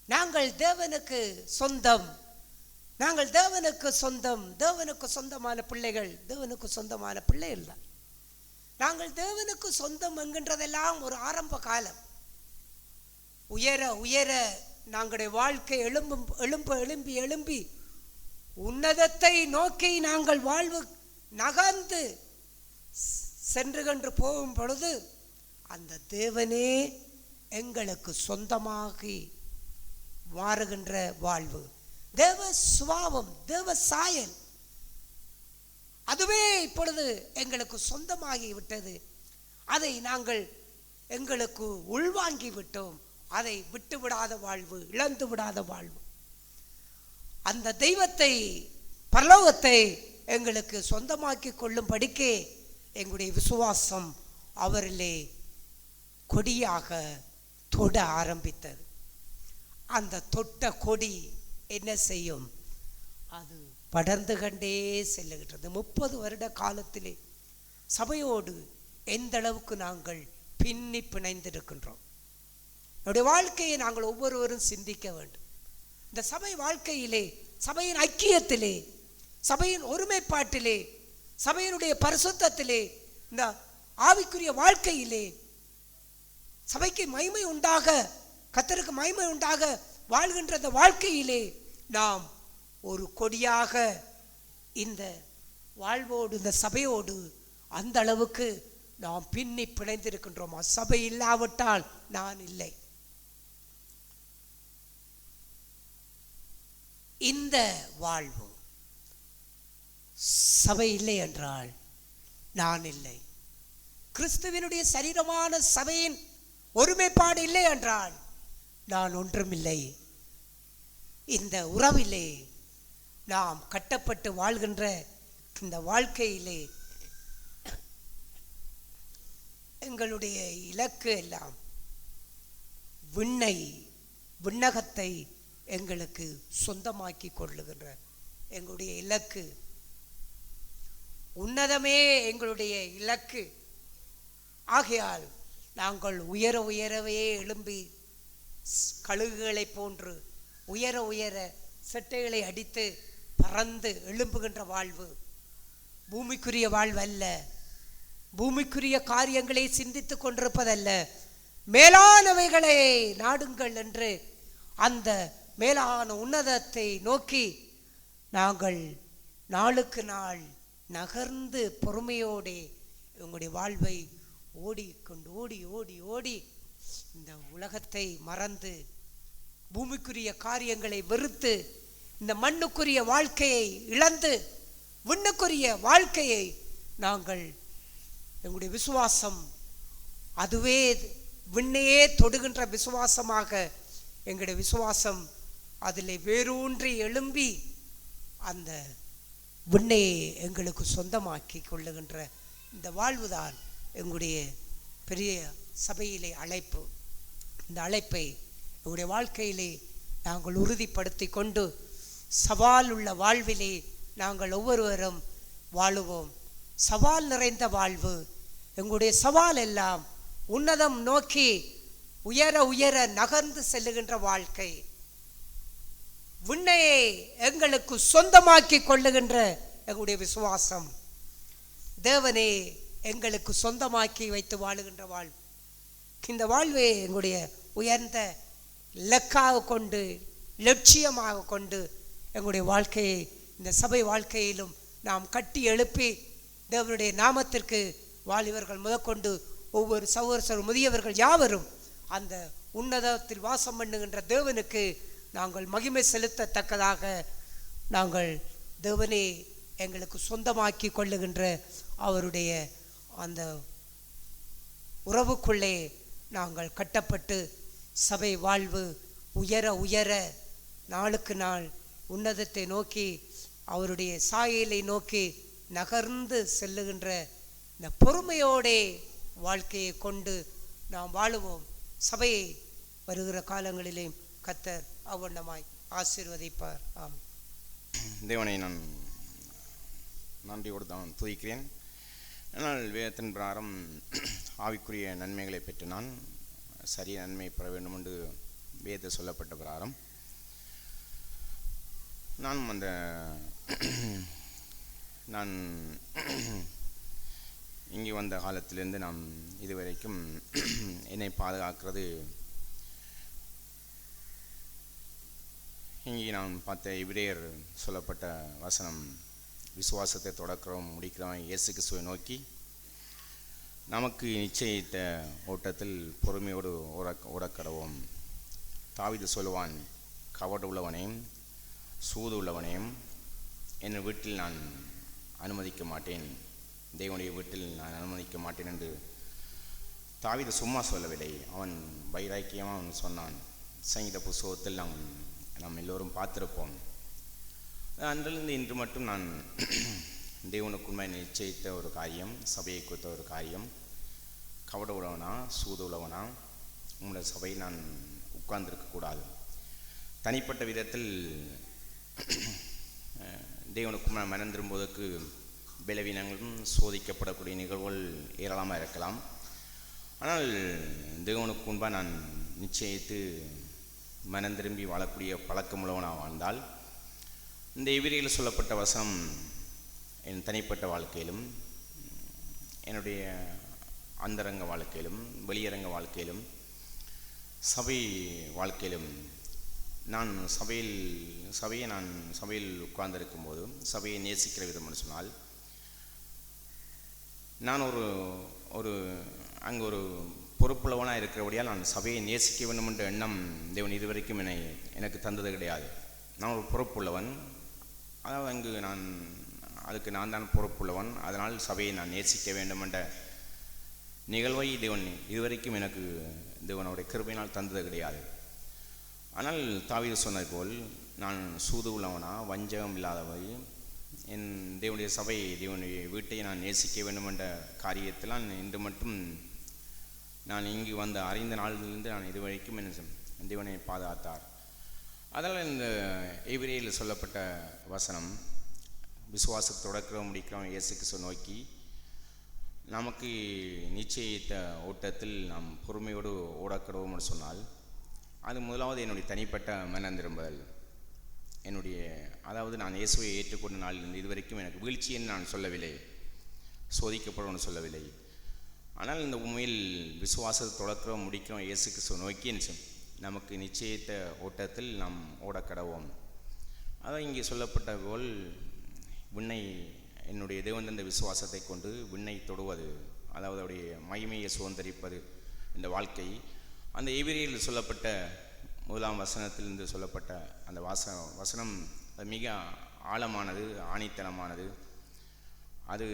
நாங்கள் தேவனுக்கு சொந்தம், நாங்கள் தேவனுக்கு சொந்தம், தேவனுக்கு சொந்தமான பிள்ளைகள். தேவனுக்கு சொந்தமான பிள்ளைகள் தான் நாங்கள். தேவனுக்கு சொந்தம் என்கின்றதெல்லாம் ஒரு ஆரம்ப காலம். உயர உயர நாங்களுடைய வாழ்க்கை எழும்பி எழும்பி உன்னதத்தை நோக்கி நாங்கள் வாழ்வு நகர்ந்து சென்று கொண்டு போகும் பொழுது அந்த தேவனே எங்களுக்கு சொந்தமாகி மாறுகின்ற வாழ்வு, தேவ சுபாவம், தேவ சாயல், அதுவே இப்பொழுது எங்களுக்கு சொந்தமாகி விட்டது. அதை நாங்கள் எங்களுக்கு உள்வாங்கி விட்டோம். அதை விட்டு விடாத வாழ்வு, இழந்து விடாத வாழ்வு. அந்த தெய்வத்தை, பரலோகத்தை எங்களுக்கு சொந்தமாக்கி கொள்ளும்படிக்கே எங்களுடைய விசுவாசம் அவரிலே கொடியாக தொட ஆரம்பித்தது. அந்த தொட்ட கொடி என்ன செய்யும்? அது படர்ந்து கண்டே செல்லுகின்றது. 30 வருட காலத்திலே சபையோடு எந்த அளவுக்கு நாங்கள் பின்னி பிணைந்திருக்கின்றோம். நம்முடைய வாழ்க்கையை நாங்கள் ஒவ்வொருவரும் சிந்திக்க வேண்டும். இந்த சபை வாழ்க்கையிலே, சபையின் ஐக்கியத்திலே, சபையின் ஒருமைப்பாட்டிலே, சபையினுடைய பரிசுத்தத்திலே, இந்த ஆவிக்குரிய வாழ்க்கையிலே சபைக்கு மகிமை உண்டாக, கர்த்தருக்கு மகிமை உண்டாக வாழ்கின்ற இந்த வாழ்க்கையிலே நாம் ஒரு கொடியாக இந்த வாழ்வோடு, இந்த சபையோடு அந்த அளவுக்கு நாம் பின்னி பிணைந்திருக்கின்றோமா? சபை இல்லாவிட்டால் நான் இல்லை. இந்த வாழ்வு, சபை இல்லை என்றால் நான் இல்லை. கிறிஸ்துவினுடைய சரீரமான சபையின் ஒருமைப்பாடு இல்லை என்றால் நான் ஒன்றுமில்லை. இந்த உறவிலே நாம் கட்டப்பட்டு வாழ்கின்ற இந்த வாழ்க்கையிலே எங்களுடைய இலக்கு எல்லாம் விண்ணகத்தை எங்களுக்கு சொந்தமாக்கி கொள்ளுகின்ற எங்களுடைய இலக்கு, உன்னதமே எங்களுடைய இலக்கு. ஆகையால் நாங்கள் உயர உயரவே எழும்பி கழுகுகளை போன்று உயர உயர செட்டைகளை அடித்து பறந்து எழும்புகின்ற வாழ்வு பூமிக்குரிய வாழ்வு அல்ல. பூமிக்குரிய காரியங்களை சிந்தித்து கொண்டிருப்பதல்ல, மேலானவைகளை நாடுங்கள் என்று அந்த மேலான உன்னதத்தை நோக்கி நாங்கள் நாளுக்கு நாள் நகர்ந்து பொறுமையோடு உங்களுடைய வாழ்வை ஓடிக்கொண்டு ஓடி ஓடி ஓடி இந்த உலகத்தை மறந்து பூமிக்குரிய காரியங்களை வெறுத்து இந்த மண்ணுக்குரிய வாழ்க்கையை இழந்து விண்ணுக்குரிய வாழ்க்கையை நாங்கள் எங்களுடைய விசுவாசம் அதுவே விண்ணையே தொடுகின்ற விசுவாசமாக எங்களுடைய விசுவாசம் அதில் வேரூன்றி எழும்பி அந்த விண்ணையை எங்களுக்கு சொந்தமாக்கி கொள்ளுகின்ற இந்த வாழ்வுதான் எங்களுடைய பெரிய சபையிலே அழைப்பு. இந்த அழைப்பை எங்களுடைய வாழ்க்கையிலே நாங்கள் உறுதிப்படுத்தி கொண்டு சவால் உள்ள வாழ்விலே நாங்கள் ஒவ்வொருவரும் வாழுவோம். சவால் நிறைந்த வாழ்வு. எங்களுடைய சவால் எல்லாம் உன்னதம் நோக்கி உயர உயர நகர்ந்து செல்லுகின்ற வாழ்க்கை, விண்ணையை எங்களுக்கு சொந்தமாக்கி கொள்ளுகின்ற எங்களுடைய விசுவாசம், தேவனே எங்களுக்கு சொந்தமாக்கி வைத்து வாழுகின்ற வாழ்வு. இந்த வாழ்வை எங்களுடைய உயர்ந்த இலக்காக கொண்டு, லட்சியமாக கொண்டு எங்களுடைய வாழ்க்கையை இந்த சபை வாழ்க்கையிலும் நாம் கட்டி எழுப்பி தேவனுடைய நாமத்திற்கு வாலிபர்கள் முதற்கொண்டு ஒவ்வொரு சகோதரர் முதியவர்கள் யாவரும் அந்த உன்னதத்தில் வாசம் பண்ணுகின்ற தேவனுக்கு நாங்கள் மகிமை செலுத்தத்தக்கதாக நாங்கள் தேவனே எங்களுக்கு சொந்தமாக்கி கொள்ளுகின்ற அவருடைய அந்த உறவுக்குள்ளே நாங்கள் கட்டப்பட்டு சபை வாழ்வு உயர உயர நாளுக்கு நாள் உன்னதத்தை நோக்கி அவருடைய சாயலை நோக்கி நகர்ந்து செல்லுகின்ற இந்த பொறுமையோடே வாழ்க்கையை கொண்டு நாம் வாழுவோம். சபையை வருகிற காலங்களிலே கர்த்தர் அவ்வண்ணமாய் ஆசீர்வதிப்பார். ஆமென். தேவனை நான் நன்றியோடு தான் துதிக்கிறேன். ஆனால் வேதத்தின் பிரகாரம் ஆவிக்குரிய நன்மைகளை பெற்று நான் சரிய நன்மை பெற வேண்டும் என்று வேதத்தில் சொல்லப்பட்ட பிரகாரம் நான் இங்கே வந்த காலத்திலிருந்து நாம் இதுவரைக்கும் என்னை பாதுகாக்கிறது இங்கே நான் பார்த்த எபிரேயர் சொல்லப்பட்ட வசனம், விசுவாசத்தை தொடக்கிறோம் முடிக்கிறோம் இயேசு கிறிஸ்துவை நோக்கி நமக்கு நிச்சயித்த ஓட்டத்தில் பொறுமையோடு ஓடக்கடவோம். தாவீது சொல்லுவான், கவடு உள்ளவனையும் சூது உள்ளவனையும் என் வீட்டில் நான் அனுமதிக்க மாட்டேன், தேவனுடைய வீட்டில் நான் அனுமதிக்க மாட்டேன் என்று தாவீது சும்மா சொல்லவில்லை. அவன் வைராக்கியமாக அவன் சொன்னான். சங்கீத புஸ்தகத்தில் நாம் எல்லோரும் பார்த்திருப்போம். அன்றிலிருந்து இன்று மட்டும் நான் தேவனுக்குண்மை நிச்சயித்த ஒரு காரியம், சபையை குறித்த ஒரு காரியம், கவட உள்ளவனா சூது உள்ளவனா உங்களுடைய சபையில் நான் உட்கார்ந்திருக்கக்கூடாது. தனிப்பட்ட விதத்தில் தேவனுக்குண்மை மனம் திரும்புவதற்கு பலவீனங்களும் சோதிக்கப்படக்கூடிய நிகழ்வுகள் ஏராளமாக இருக்கலாம். ஆனால் தேவனுக்கு முன்பாக நான் நிச்சயித்து மனம் திரும்பி வாழக்கூடிய பழக்கமுள்ளவனாக வாழ்ந்தால் இந்த எபிரேயரில் சொல்லப்பட்ட வசனம் என் தனிப்பட்ட வாழ்க்கையிலும் என்னுடைய அந்தரங்க வாழ்க்கையிலும் வெளியரங்க வாழ்க்கையிலும் சபை வாழ்க்கையிலும் நான் சபையில் உட்கார்ந்திருக்கும் போது சபையை நேசிக்கிற விதம் என்று சொன்னால் நான் அங்கே ஒரு பொறுப்புள்ளவனாக இருக்கிறபடியால் நான் சபையை நேசிக்க வேண்டும் என்ற எண்ணம் தேவன் இதுவரைக்கும் எனக்கு தந்தது கிடையாது. நான் ஒரு பொறுப்புள்ளவன், அதாவது அங்கு அதுக்கு நான் தான் பொறுப்புள்ளவன், அதனால் சபையை நான் நேசிக்க வேண்டும் என்ற நிகழ்வை தேவன் இதுவரைக்கும் எனக்கு தேவனுடைய கிருபையினால் தந்தது கிடையாது. ஆனால் தாவீது சொன்னது போல் நான் சூது உள்ளவனா வஞ்சகம் இல்லாதவை என் தேவனுடைய சபை தேவனுடைய வீட்டை நான் நேசிக்க வேண்டும் என்ற காரியத்தில் இன்று மட்டும் நான் இங்கு வந்த அறிந்த நாளிலிருந்து நான் இதுவரைக்கும் என்ன தேவனை பாதுகாத்தார். அதனால் இந்த எபிரேயரில் சொல்லப்பட்ட வசனம், விசுவாசத்தை தொடக்கிறோம் முடிக்கிறோம் இயேசு கிறிஸ்துவை நோக்கி நமக்கு நிச்சயித்த ஓட்டத்தில் நாம் பொறுமையோடு ஓடக்கடவோம் என்று சொன்னால் அது முதலாவது என்னுடைய தனிப்பட்ட மனம் திரும்புதல். அதாவது நான் இயேசுவை ஏற்றுக்கொண்ட நாளிலிருந்து இதுவரைக்கும் எனக்கு வீழ்ச்சி என்று நான் சொல்லவில்லை, சோதிக்கப்படும் சொல்லவில்லை. ஆனால் இந்த உண்மையில் விசுவாசத்தை தொடக்கிறோம் முடிக்கிறோம் இயேசு கிறிஸ்துவை நோக்கி நமக்கு நிச்சயித்த ஓட்டத்தில் நாம் ஓடக்கடவோம். அதான் இங்கே சொல்லப்பட்ட போல் என்னுடைய தேவன் தந்த விசுவாசத்தை கொண்டு விண்ணை தொடுவது, அதாவது அவருடைய மகிமையை சுதந்திரிப்பது இந்த வாழ்க்கை. அந்த எபிரேயரில் சொல்லப்பட்ட முதலாம் வசனத்திலிருந்து சொல்லப்பட்ட அந்த வசனம் மிக ஆழமானது, ஆணித்தனமானது. அது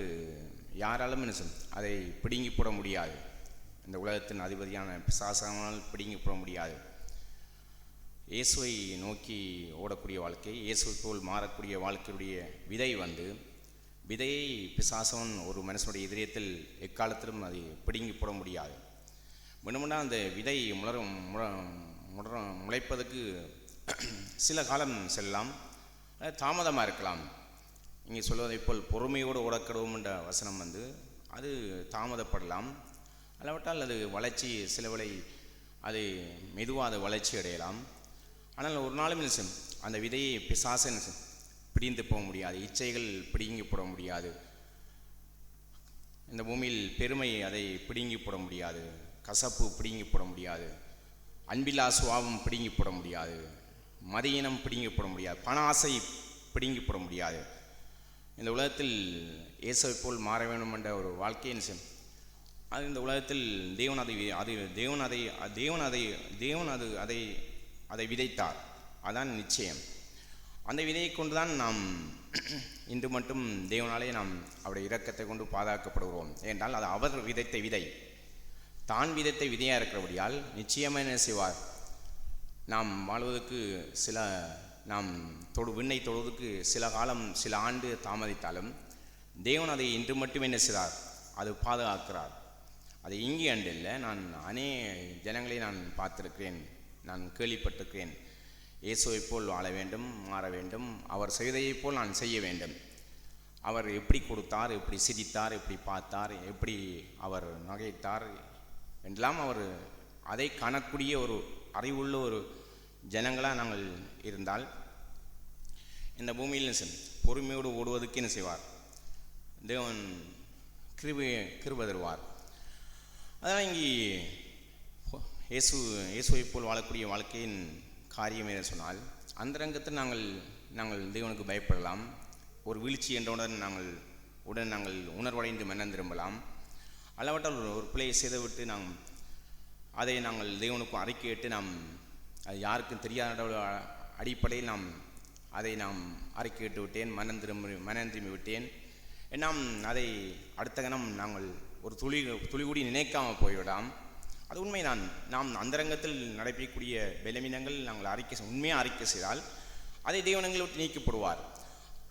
யாராலும் அதை பிடுங்கி போட முடியாது. இந்த உலகத்தின் அதிபதியான பிசாசானால் பிடுங்கி போட முடியாது. இயேசுவை நோக்கி ஓடக்கூடிய வாழ்க்கை, இயேசுவை போல் மாறக்கூடிய வாழ்க்கையுடைய விதையை பிசாசவன் ஒரு மனுஷனுடைய இதயத்தில் எக்காலத்திலும் அதை பிடுங்கி போட முடியாது. வேணுமென்னா அந்த விதை முளைப்பதற்கு சில காலம் செல்லலாம், தாமதமாக இருக்கலாம். இங்கே சொல்வதை போல் பொறுமையோடு ஓடக்கடவும் என்ற வசனம் அது தாமதப்படலாம். அல்லவற்றால் அது வளர்ச்சி சிலவளை அது மெதுவாக அது வளர்ச்சி அடையலாம். ஆனால் ஒரு நாளும் அந்த விதையை பிசாசன் பிடிந்து போக முடியாது, இச்சைகள் பிடுங்கி போட முடியாது. இந்த பூமியில் பெருமை அதை பிடுங்கி போட முடியாது, கசப்பு பிடுங்கி போட முடியாது, அன்பில்லா சுபாவம் பிடுங்கி போட முடியாது, மதியினம் பிடுங்கி போட முடியாது, பண ஆசை பிடுங்கி போட முடியாது. இந்த உலகத்தில் இயேசுவை போல் மாற வேண்டும் என்ற ஒரு வாழ்க்கையின் அது இந்த உலகத்தில் தேவன் அதை விதைத்தார். அதான் நிச்சயம். அந்த விதையை கொண்டுதான் நாம் இன்று மட்டும் தேவனாலே நாம் அவருடைய இரக்கத்தை கொண்டு பாதுகாக்கப்படுகிறோம். ஏனென்றால் அது அவர் விதைத்த விதை, தான் விதைத்த விதையாக இருக்கிறபடியால் நிச்சயமாக என்ன செய்வார், நாம் வாழ்வதற்கு நாம் விண்ணை தொடுவதற்கு சில காலம் சில ஆண்டு தாமதித்தாலும் தேவன் அதை இன்று மட்டும் என்ன செய்தார், அது பாதுகாக்கிறார். அது இங்கே அன்று இல்லை, நான் ஜனங்களை நான் பார்த்திருக்கிறேன், நான் கேள்விப்பட்டிருக்கிறேன். இயேசுவை போல் வாழ வேண்டும், மாற வேண்டும், அவர் செய்ததைப் போல் நான் செய்ய வேண்டும். அவர் எப்படி கொடுத்தார், எப்படி சிரித்தார், எப்படி பார்த்தார், எப்படி அவர் நகைத்தார் என்றெல்லாம் அவர் அதை காணக்கூடிய ஒரு அறிவுள்ள ஒரு ஜனங்களாக நாங்கள் இருந்தால் இந்த பூமியில் பொறுமையோடு ஓடுவதற்கு என்ன செய்வார், தேவன் கிருபை தருவார். அதனால் இங்கே இயேசுவை போல் வாழக்கூடிய வாழ்க்கையின் காரியம் என சொன்னால் அந்தரங்கத்தில் நாங்கள் தேவனுக்கு பயப்படலாம். ஒரு வீழ்ச்சி என்றவுடன் நாங்கள் உணர்வடைந்து மனம் திரும்பலாம். அல்லவற்றால் ஒரு பிள்ளையை செய்துவிட்டு அதை நாங்கள் தேவனுக்கும் அறிக்கையிட்டு அது யாருக்கும் தெரியாத அடிப்படையில் அதை அறிக்கையிட்டு விட்டேன், மனம் திரும்பி விட்டேன். நாம் அதை அடுத்த கணம் நாங்கள் ஒரு துளி கூடி நினைக்காமல் போய்விடாம். அது உண்மைதான். நாம் அந்தரங்கத்தில் நடைபெறக்கூடிய பலவீனங்கள் நாங்கள் உண்மையாக அறிக்கை செய்தால் அதை தேவனங்களை விட்டு நீக்கப்படுவார்.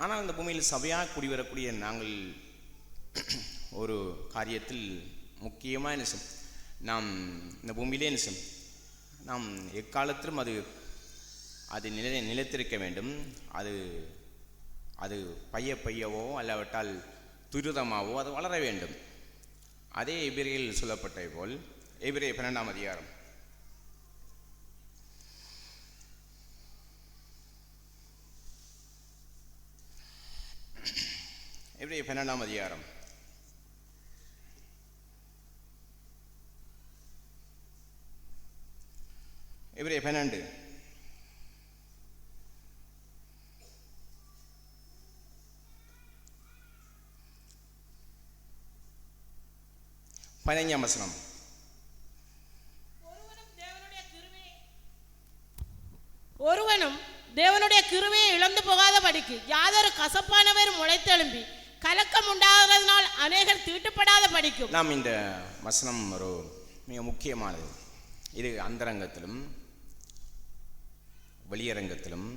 ஆனால் அந்த பூமியில் சபையாக குடிவரக்கூடிய நாங்கள் ஒரு காரியத்தில் முக்கியமாக நாம் இந்த பூமியிலே நாம் எக்காலத்திலும் அது நிலைத்திருக்க வேண்டும். அது பையவோ அல்லாவிட்டால் துரிதமாகவோ அது வளர வேண்டும். அதே எபிரேயரில் சொல்லப்பட்டதை போல் எபிரேயர் 12ஆம் அதிகாரம் எபிரேயர் 12ஆம் அதிகாரம் எபிரேயர் 12 15ஆம் வசனம். ஒருவனும் தேவனுடைய கிருபையை இழந்து போகாதபடிக்கு யாதொரு கசப்பானவர் முளைத்தெழும்பி கலக்கம் உண்டாகிறதுனால் அநேகர் தீட்டுப்படாத படிக்கும். நாம் இந்த வசனம் ஒரு மிக முக்கியமானது. இது அந்தரங்கத்திலும் வெளியரங்கத்திலும்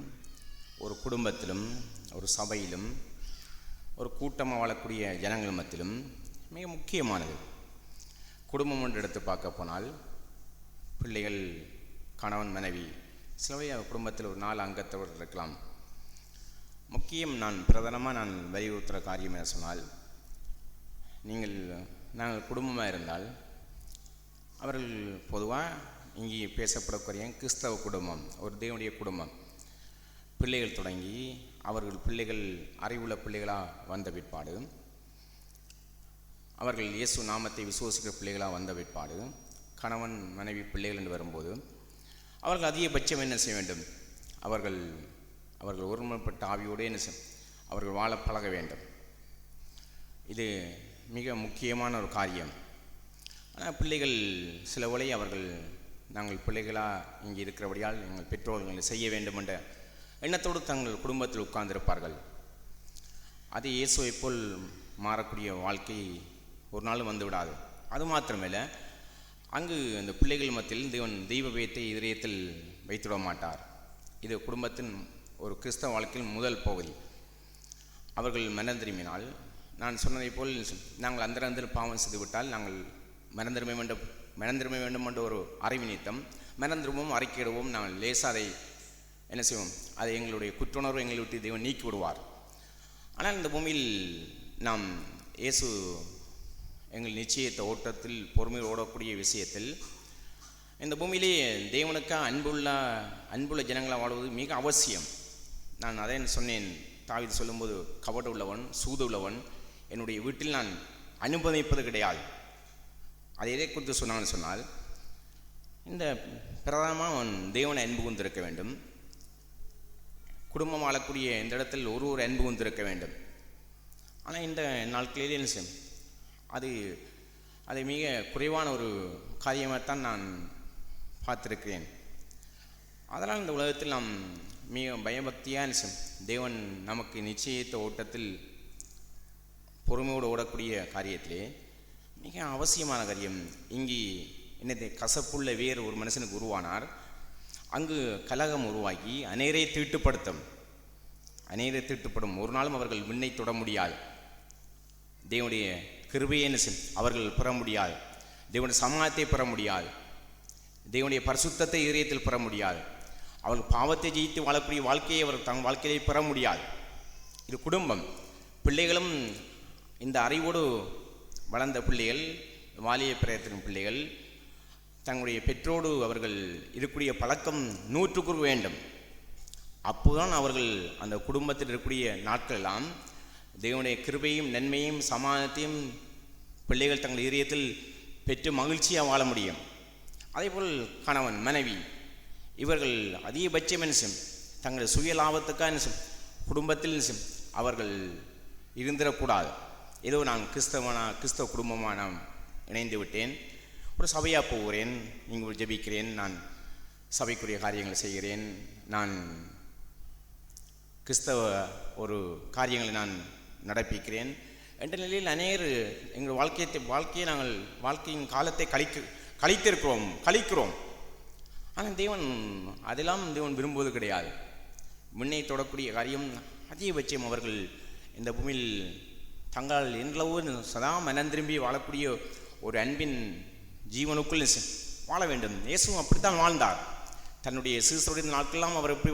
ஒரு குடும்பத்திலும் ஒரு சபையிலும் ஒரு கூட்டமாக வாழக்கூடிய ஜனங்கள் மத்தியிலும் மிக முக்கியமானது. குடும்பம் ஒன்று எடுத்து பார்க்க போனால் பிள்ளைகள், கணவன், மனைவி, சிலவே குடும்பத்தில் ஒரு 4 அங்கத்தவர்கள் இருக்கலாம். முக்கியம் பிரதானமாக வலியுறுத்துகிற காரியம் என சொன்னால், நாங்கள் குடும்பமாக இருந்தால் அவர்கள் பொதுவாக இங்கே பேசப்படக்கூடிய கிறிஸ்தவ குடும்பம், ஒரு தேவனுடைய குடும்பம், பிள்ளைகள் தொடங்கி பிள்ளைகள் அறிவுள்ள பிள்ளைகளாக வந்த பிற்பாடு, அவர்கள் இயேசு நாமத்தை விசுவாசிக்கிற பிள்ளைகளாக வந்த பிற்பாடு, கணவன் மனைவி பிள்ளைகள் என்று வரும்போது அவர்கள் அதிகபட்சம் என்ன செய்ய வேண்டும், அவர்கள் ஒருமுறைப்பட்ட ஆவியோடு அவர்கள் வாழ பழக வேண்டும். இது மிக முக்கியமான ஒரு காரியம். ஆனால் பிள்ளைகள் சில வேளை நாங்கள் பிள்ளைகளாக இங்கே இருக்கிறபடியால் எங்கள் பெற்றோர்கள் செய்ய வேண்டும் என்ற எண்ணத்தோடு தங்கள் குடும்பத்தில் உட்கார்ந்திருப்பார்கள். அது இயேசுவை போல் மாறக்கூடிய வாழ்க்கை ஒரு நாளும் வந்துவிடாது. அது மாத்திரமில்லை, அங்கு அந்த பிள்ளைகள் மத்தியில் தெய்வ பயத்தை இதயத்தில் வைத்துவிட மாட்டார். இது குடும்பத்தின் ஒரு கிறிஸ்தவ வாழ்க்கையில் முதல் பகுதி. அவர்கள் மனம் திரும்பினால், நான் சொன்னதை போல் நாங்கள் அந்தரத்தில் பாவம் செய்துவிட்டால் நாங்கள் மனம் திரும்ப வேண்டும் என்ற ஒரு அறிவு நிமித்தம் மனம் திரும்பவும் அறிக்கையிடுவோம். நாங்கள் லேசாக அதை என்ன செய்வோம், அதை எங்களுடைய குற்றுணர்வு எங்களை விட்டு தெய்வம் நீக்கி விடுவார். ஆனால் இந்த பூமியில் நாம் இயேசு எங்கள் நிச்சயத்த ஓட்டத்தில் பொறுமையில் ஓடக்கூடிய விஷயத்தில் இந்த பூமியிலே தேவனுக்காக அன்புள்ள ஜனங்களாக வாழ்வது மிக அவசியம். நான் அதை சொன்னேன், தாவீது சொல்லும்போது, கபடு உள்ளவன், சூது உள்ளவன் என்னுடைய வீட்டில் நான் அனுமதிப்பது கிடையாது. அதை எதை குறித்து சொன்னான்னு சொன்னால், இந்த பிரதானமாக அவன் தேவனை அன்பு கொண்டிருக்க வேண்டும். குடும்பம் வாழக்கூடிய இந்த இடத்தில் ஒரு அன்பு கொண்டிருக்க வேண்டும். ஆனால் இந்த நாட்களிலே என்ன செய்யும் அது அது மிக குறைவான ஒரு காரியமாகத்தான் நான் பார்த்திருக்கிறேன். அதனால் இந்த உலகத்தில் நாம் மிக பயபக்தியாக தேவன் நமக்கு நிச்சயித்த ஓட்டத்தில் பொறுமையோடு ஓடக்கூடிய காரியத்திலே மிக அவசியமான காரியம். இங்கே என்னது கசப்புள்ள வேறு ஒரு மனுஷனுக்கு உருவானார், அங்கு கலகம் உருவாக்கி அநேரை தீட்டுப்படும் ஒரு நாளும் அவர்கள் விண்ணை தொட முடியாது. தேவனுடைய கிருபையை அவர்கள் பெற முடியாது, தேவனுடைய சமாதத்தை பெற முடியாது, தேவனுடைய பரிசுத்தத்தை இதயத்தில் பெற முடியாது. அவர்கள் பாவத்தை ஜெயித்து வாழக்கூடிய வாழ்க்கையை அவர் தங்கள் வாழ்க்கையை பெற முடியாது. இது குடும்பம். பிள்ளைகளும் இந்த அறிவோடு வளர்ந்த பிள்ளைகள், வாலிய பிரயத்தின் பிள்ளைகள் தங்களுடைய பெற்றோடு அவர்கள் இருக்கக்கூடிய பழக்கம் 100க்கு வேண்டும். அப்போதான் அவர்கள் அந்த குடும்பத்தில் இருக்கக்கூடிய நாட்களெல்லாம் தேவனுடைய கிருபையும் நன்மையும் சமாதானத்தையும் பிள்ளைகள் தங்கள் இதயத்தில் பெற்று மகிழ்ச்சியாக வாழ முடியும். அதேபோல் கணவன் மனைவி இவர்கள் அதிகபட்சம் தங்கள் சுய லாபத்துக்காக குடும்பத்தில் அவர்கள் இருந்திடக்கூடாது. ஏதோ நான் கிறிஸ்தவ குடும்பமாக நான் இணைந்து விட்டேன், ஒரு சபையாக போகிறேன், இங்கு ஜெபிக்கிறேன், நான் சபைக்குரிய காரியங்களை செய்கிறேன், நான் கிறிஸ்தவ ஒரு காரியங்களை நான் நடப்பிக்கிறேன் என்ற நிலையில் அநேகர் எங்கள் வாழ்க்கையை நாங்கள் வாழ்க்கையின் காலத்தை கழிக்கிறோம். ஆனால் அதெல்லாம் தேவன் விரும்புவது கிடையாது. முன்னே தொடக்கூடிய காரியம் அதிகபட்சம் அவர்கள் இந்த பூமியில் தங்கள் என்றளவு சதா மனம் திரும்பி வாழக்கூடிய ஒரு அன்பின் ஜீவனுக்குள் வாழ வேண்டும். இயேசுவும் அப்படித்தான் வாழ்ந்தார். தன்னுடைய சிறுசுடைய நாட்களெல்லாம் அவர் எப்படி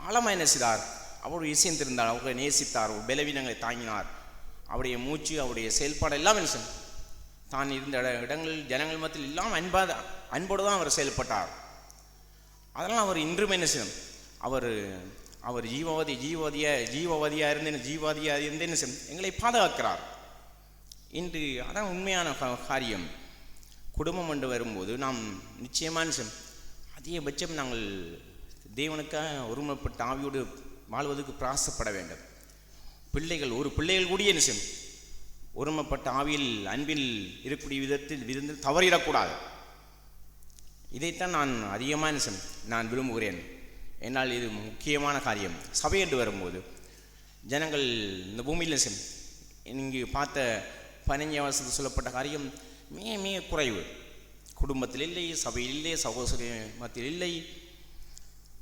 ஆழமாக என்ன செய்தார், அவருடைய விஷயம் தெரிந்தார், அவர்களை நேசித்தார், ஒரு பலவீனங்களை தாங்கினார். அவருடைய மூச்சு, அவருடைய செயல்பாடு எல்லாம் என்ன தான் இருந்த இடங்கள் ஜனங்கள் மத்தியில் எல்லாம் அன்போடு தான் அவர் செயல்பட்டார். அதனால் அவர் இன்றும் என்ன செய்யும், அவர் ஜீவவாதியாக இருந்து என்ன செய்யும் எங்களை பாதுகாக்கிறார். இன்று அதான் உண்மையான காரியம். குடும்பம் என்று வரும்போது நாம் நிச்சயமான அதிகபட்சம் நாங்கள் தேவனுக்காக ஒருமைப்பட்ட ஆவியோடு வாழ்வதற்கு பிரயாசப்பட வேண்டும். பிள்ளைகள் கூடிய என்ன செய்யும் ஒருமைப்பட்ட ஆவியில் அன்பில் இருக்கக்கூடிய விதத்தில் தவறிடக்கூடாது. இதைத்தான் நான் அதிகமாக நான் விரும்புகிறேன். என்னால் இது முக்கியமான காரியம். சபை என்று வரும்போது ஜனங்கள் இந்த பூமியில் இங்கு பார்த்த 15 வருஷத்துக்கு சொல்லப்பட்ட காரியம் மிக குறைவு. குடும்பத்தில் இல்லை, சபையில் இல்லை, சகோதர மத்தியில் இல்லை.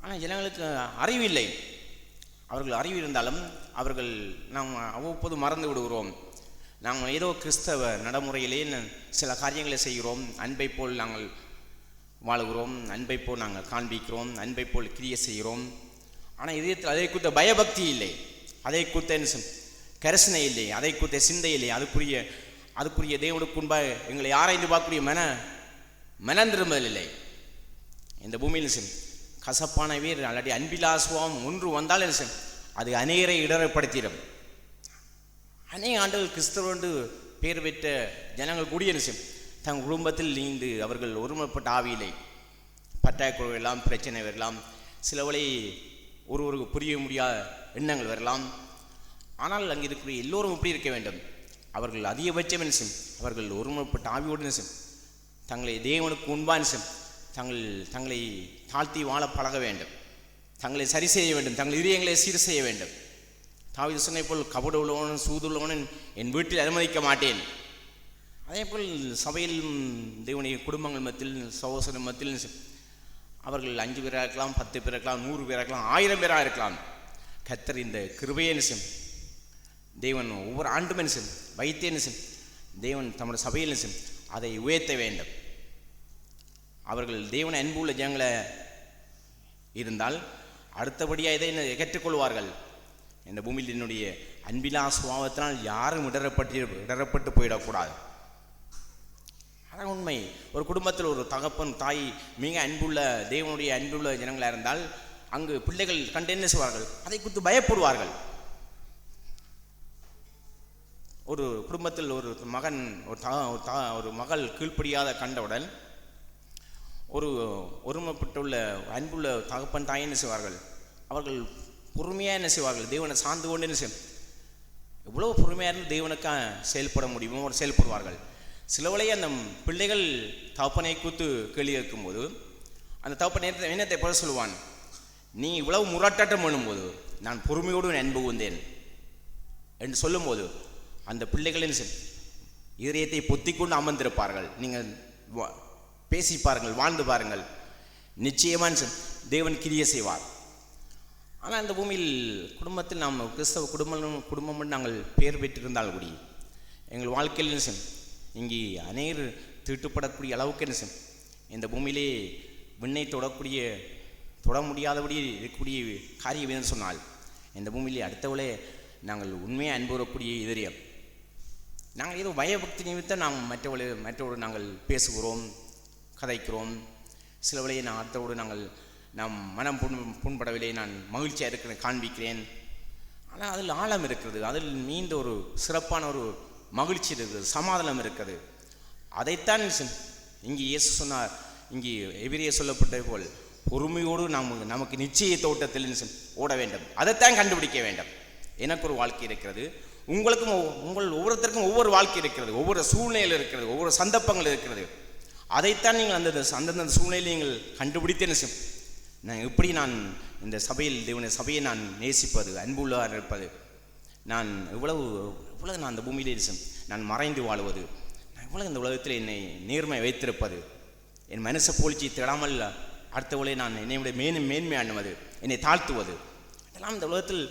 ஆனால் ஜனங்களுக்கு அறிவு இல்லை. அவர்கள் அறிவு இருந்தாலும் அவர்கள் நாம் அவ்வப்போது மறந்து விடுகிறோம். நாங்கள் ஏதோ கிறிஸ்தவ நடைமுறையிலே சில காரியங்களை செய்கிறோம், அன்பை போல் நாங்கள் வாழுகிறோம், அன்பை போல் நாங்கள் காண்பிக்கிறோம், அன்பை போல் கிரியை செய்கிறோம். ஆனால் இதயத்தில் அதை குறித்த பயபக்தி இல்லை, அதை குறித்த கரிசனை இல்லை, அதை குறித்த சிந்தை இல்லை, அதுக்குரிய தேவனுக்கு முன்பாக எங்களை ஆராய்ந்து பார்க்கக்கூடிய மனம் திரும்புதல் இல்லை. இந்த பூமியில் கசப்பான வீர் அல்லாட்டி அன்பிலாசுவம் ஒன்று வந்தால் அது அநேகரை இடரப்படுத்திடும். அநேக ஆண்டுகள் கிறிஸ்தவண்டு பேர் பெற்ற ஜனங்கள் கூடிய தங்கள் குடும்பத்தில் நீண்டு அவர்கள் ஒருமைப்பட்ட ஆவியில்லை. பற்றாக்குறை வரலாம், பிரச்சனை வரலாம், சிலவளை ஒருவருக்கு புரிய முடியாத எண்ணங்கள் வரலாம். ஆனால் அங்கே இருக்கிற எல்லோரும் இப்படி இருக்க வேண்டும். அவர்கள் அதிகபட்சம் அவர்கள் ஒருமைப்பட்ட ஆவியோடு தங்களை தேவனுக்கு முன்பாக தங்களை தாழ்த்தி வாழ பழக வேண்டும், தங்களை சரி செய்ய வேண்டும், தங்கள் இதயங்களை சீர் செய்ய வேண்டும். தாவீது சொன்னை போல் கபடு உள்ளவனும் சூதுள்ளவனும் என் வீட்டில் அனுமதிக்க மாட்டேன். அதே போல் சபையில் தேவனுடைய குடும்பங்கள் மத்தியில் சகோதர மத்தியில் அவர்கள் 5 பேராக இருக்கலாம், 10 பேராக இருக்கலாம், 100 பேராக இருக்கலாம், 1000 பேராக இருக்கலாம். கர்த்தர் இந்த கிருபையை தேவன் ஒவ்வொரு ஆண்டும் வைத்தே தேவன் தம்முடைய சபையில் அதை உயர்த்த வேண்டும். அவர்கள் தேவனை அன்பு உள்ள ஜனங்களை இருந்தால் அடுத்தபடியாக இதை கற்றுக்கொள்வார்கள். இந்த பூமியில் என்னுடைய அன்பிலா சுபாவத்தினால் யாரும் இடரப்பட்டு போயிடக்கூடாது. அதான் உண்மை. ஒரு குடும்பத்தில் ஒரு தகப்பன் தாய் மிக அன்புள்ள தேவனுடைய அன்புள்ள ஜனங்களாக இருந்தால் அங்கு பிள்ளைகள் கண்டு என்ன செய்வார்கள், அதை குறித்து பயப்படுவார்கள். ஒரு குடும்பத்தில் ஒரு மகன் ஒரு மகள் கீழ்ப்படியாத கண்டவுடன் ஒருமைப்பட்டுள்ள அன்புள்ள தகப்பன் தாய் என்ன செய்வார்கள், அவர்கள் பொறுமையாக என்ன செய்வார்கள், தேவனை சார்ந்து கொண்டு என்ன எவ்வளோ பொறுமையாக இருந்து தேவனுக்காக செயல்பட முடியுமோ அவர் செயல்படுவார்கள். சிலவளை அந்த பிள்ளைகள் தகப்பனை கூத்து கேள்வி கேட்கும்போது அந்த தகப்பன் என்னத்தை போல சொல்லுவான், நீ இவ்வளவு முரட்டாட்டம் பண்ணும்போது நான் பொறுமையோடு அன்பு வந்தேன் என்று சொல்லும்போது அந்த பிள்ளைகளின் இதயத்தை பொத்திக்கொண்டு அமர்ந்திருப்பார்கள். நீங்கள் பேசி பாருங்கள், வாழ்ந்து பாருங்கள், நிச்சயமாக தேவன் கிரியை செய்வார். ஆனால் இந்த பூமியில் குடும்பத்தில் நாம் கிறிஸ்தவ குடும்பம் நாங்கள் பெயர் பெற்றிருந்தால் கூடி எங்கள் வாழ்க்கையில் இங்கே அநேகர் தீட்டுப்படக்கூடிய அளவுக்கு என்ன இந்த பூமியிலே விண்ணை தொட முடியாதபடி இருக்கக்கூடிய காரியம் என்று சொன்னால் இந்த பூமியிலே அடுத்தவளே நாங்கள் உண்மையாக அன்புறக்கூடிய எதிரியம். நாங்கள் ஏதோ பயபக்தி நிமித்தம் நாம் மற்றவரோடு நாங்கள் பேசுகிறோம், கதைக்கிறோம். சில வேளையை நான் அடுத்தவோடு நாம் மனம் புண்படவில்லை, நான் மகிழ்ச்சியாக இருக்கிறேன் காண்பிக்கிறேன். ஆனால் அதில் ஆழம் இருக்கிறது, அதில் மீண்ட ஒரு சிறப்பான ஒரு மகிழ்ச்சி இருக்குது, சமாதானம் இருக்கிறது. அதைத்தான் இங்கே இயேசு சொன்னார், இங்கே எபிரேய சொல்லப்பட்டது போல் பொறுமையோடு நமக்கு நிச்சய தோட்டத்தில் ஓட வேண்டும். அதைத்தான் கண்டுபிடிக்க வேண்டும். எனக்கு ஒரு வாழ்க்கை இருக்கிறது, உங்களுக்கும் ஒவ்வொருத்தருக்கும் ஒவ்வொரு வாழ்க்கை இருக்கிறது, ஒவ்வொரு சூழ்நிலையில் இருக்கிறது, ஒவ்வொரு சந்தர்ப்பங்கள் இருக்கிறது. அதைத்தான் நீங்கள் அந்தந்த சூழ்நிலையில் நீங்கள் கண்டுபிடித்தேன்னு எப்படி நான் இந்த சபையை நான் நேசிப்பது, அன்புள்ளவாக இருப்பது, நான் இவ்வளவு நான் அந்த பூமியிலே நான் மறைந்து வாழுவது, நான் இவ்வளவு இந்த உலகத்தில் என்னை நேர்மை வைத்திருப்பது, என் மனசை போலிச்சு தேடாமல் அடுத்தவளை நான் என்னை விட மேன்மையானுவது, என்னை தாழ்த்துவது, இதெல்லாம் இந்த உலகத்தில்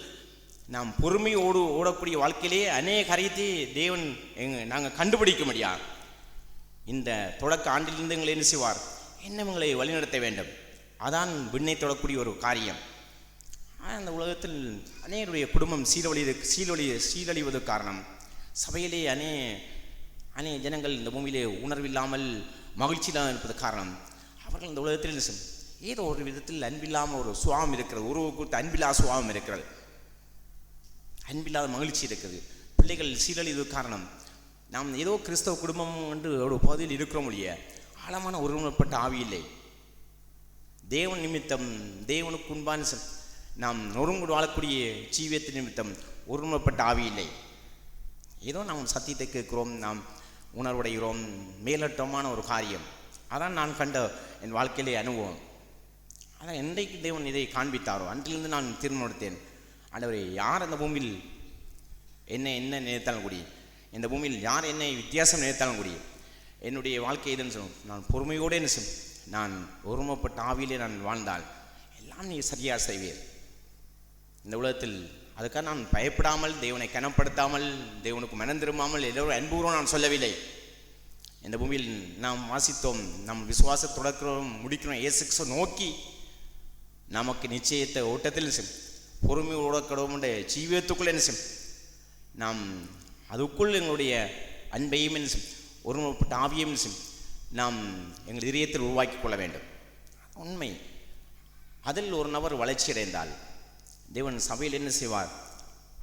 நாம் பொறுமையோடு ஓடக்கூடிய வாழ்க்கையிலேயே அநேக காரியத்தை தேவன் நாங்கள் கண்டுபிடிக்க முடியாது. இந்த தொடக்க ஆண்டிலிருந்து எங்களை என்ன செய்வார், என்னவங்களை வழிநடத்த வேண்டும். அதான் விண்ணை தொடக்கூடிய ஒரு காரியம். அந்த உலகத்தில் அநேகருடைய குடும்பம் சீரழிவது காரணம் சபையிலே அநேக ஜனங்கள் இந்த பூமியிலே உணர்வில்லாமல் மகிழ்ச்சியில்லாமல் இருப்பது காரணம். அவர்கள் இந்த உலகத்தில் ஏதோ ஒரு விதத்தில் அன்பில்லாமல் ஒரு சுவாபம் இருக்கிறது, உறவு குறித்து அன்பில்லாத சுவாபம் இருக்கிறது, அன்பில்லாத மகிழ்ச்சி இருக்குது. பிள்ளைகள் சீரழிவு காரணம் நாம் ஏதோ கிறிஸ்தவ குடும்பம் என்று ஒரு பகுதியில் இருக்கிறோம் இல்லைய, ஆழமான ஒருமுகப்பட்ட ஆவி இல்லை. தேவன் நிமித்தம் தேவனுக்கு உண்பான நாம் நொறுங்கு வாழக்கூடிய ஜீவியத்தின் நிமித்தம் ஒருமுகப்பட்ட ஆவி இல்லை. ஏதோ நாம் சத்தியத்தை கேட்கிறோம், நாம் உணர்வடைகிறோம், மேலட்டமான ஒரு காரியம். அதான் நான் கண்ட என் வாழ்க்கையிலே அனுபவம். ஆனால் என்றைக்கு தேவன் இதை காண்பித்தாரோ அன்றிலிருந்து நான் தீர்மானம் எடுத்தேன், ஆண்டவரே யார் அந்த பூமியில் என்ன நினைத்தாலும் கூடி, இந்த பூமியில் யார் என்னை வித்தியாசம் நினைத்தாலும் கூடி, என்னுடைய வாழ்க்கை எதுன்னு சொல்லும், நான் பொறுமையோடு என்ன நான் ஒருமைப்பட்ட ஆவியிலே நான் வாழ்ந்தால் எல்லாம் நீ சரியாக செய்வீர் இந்த உலகத்தில். அதுக்காக நான் பயப்படாமல், தேவனை கனப்படுத்தாமல், தேவனுக்கு மனம் திரும்பாமல் எல்லோரும் அன்புறோம் நான் சொல்லவில்லை. இந்த பூமியில் நாம் வாசித்தோம், நம் விசுவாச தொடக்கிறோம் முடிக்கிறோம், இயேசு நோக்கி நமக்கு நிச்சயத்தை ஓட்டத்தில் பொறுமை ஓடக்கடவுடைய ஜீவியத்துக்குள் என்ன நாம் அதுக்குள் எங்களுடைய அன்பையும் ஒருமைப்பட்ட ஆவியும் நாம் எங்கள் இதயத்தில் உருவாக்கி கொள்ள வேண்டும். உண்மை. அதில் ஒரு நபர் வளர்ச்சி அடைந்தால் தேவன் சபையில் என்ன செய்வார்,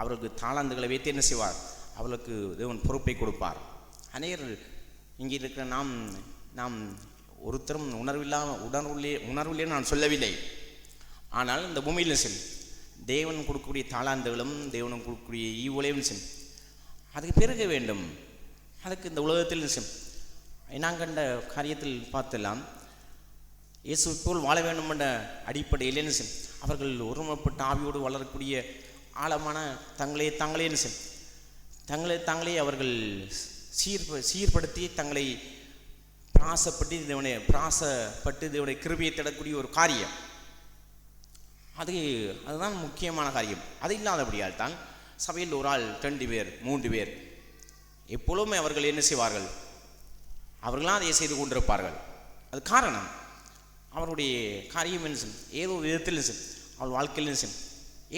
அவருக்கு தாளாந்துகளை வைத்து என்ன செய்வார், அவர்களுக்கு தேவன் பொறுப்பை கொடுப்பார். அநேகர் இங்கே இருக்கிற நாம் ஒருத்தரும் உணர்வில்லை நான் சொல்லவில்லை. ஆனால் இந்த பூமியில் தேவன் கொடுக்கக்கூடிய தாளாந்துகளும் தேவனும் கொடுக்கக்கூடிய ஈவுலையும் அதுக்கு பெருக வேண்டும். அதுக்கு இந்த உலகத்தில் நான் கண்ட காரியத்தில் பார்த்தெல்லாம் இயேசு போல் வாழ வேண்டும் என்ற அடிப்படையில் அவர்கள் ஒருமைப்பட்ட ஆவியோடு வளரக்கூடிய ஆழமான தங்களே அவர்கள் சீர்படுத்தி தங்களை பிராசப்பட்டு தேவனுடைய கிருபையை தேடக்கூடிய ஒரு காரியம். அதுதான் முக்கியமான காரியம். அது இல்லாதபடியால் தான் சபையில் ஒரு ஆள் 2 பேர் 3 பேர் எப்பொழுதுமே அவர்கள் என்ன செய்வார்கள், அவர்களாம் அதை செய்து கொண்டிருப்பார்கள். அது காரணம் அவருடைய காரியம் என்ன ஏதோ விதத்தில் அவள் வாழ்க்கையில்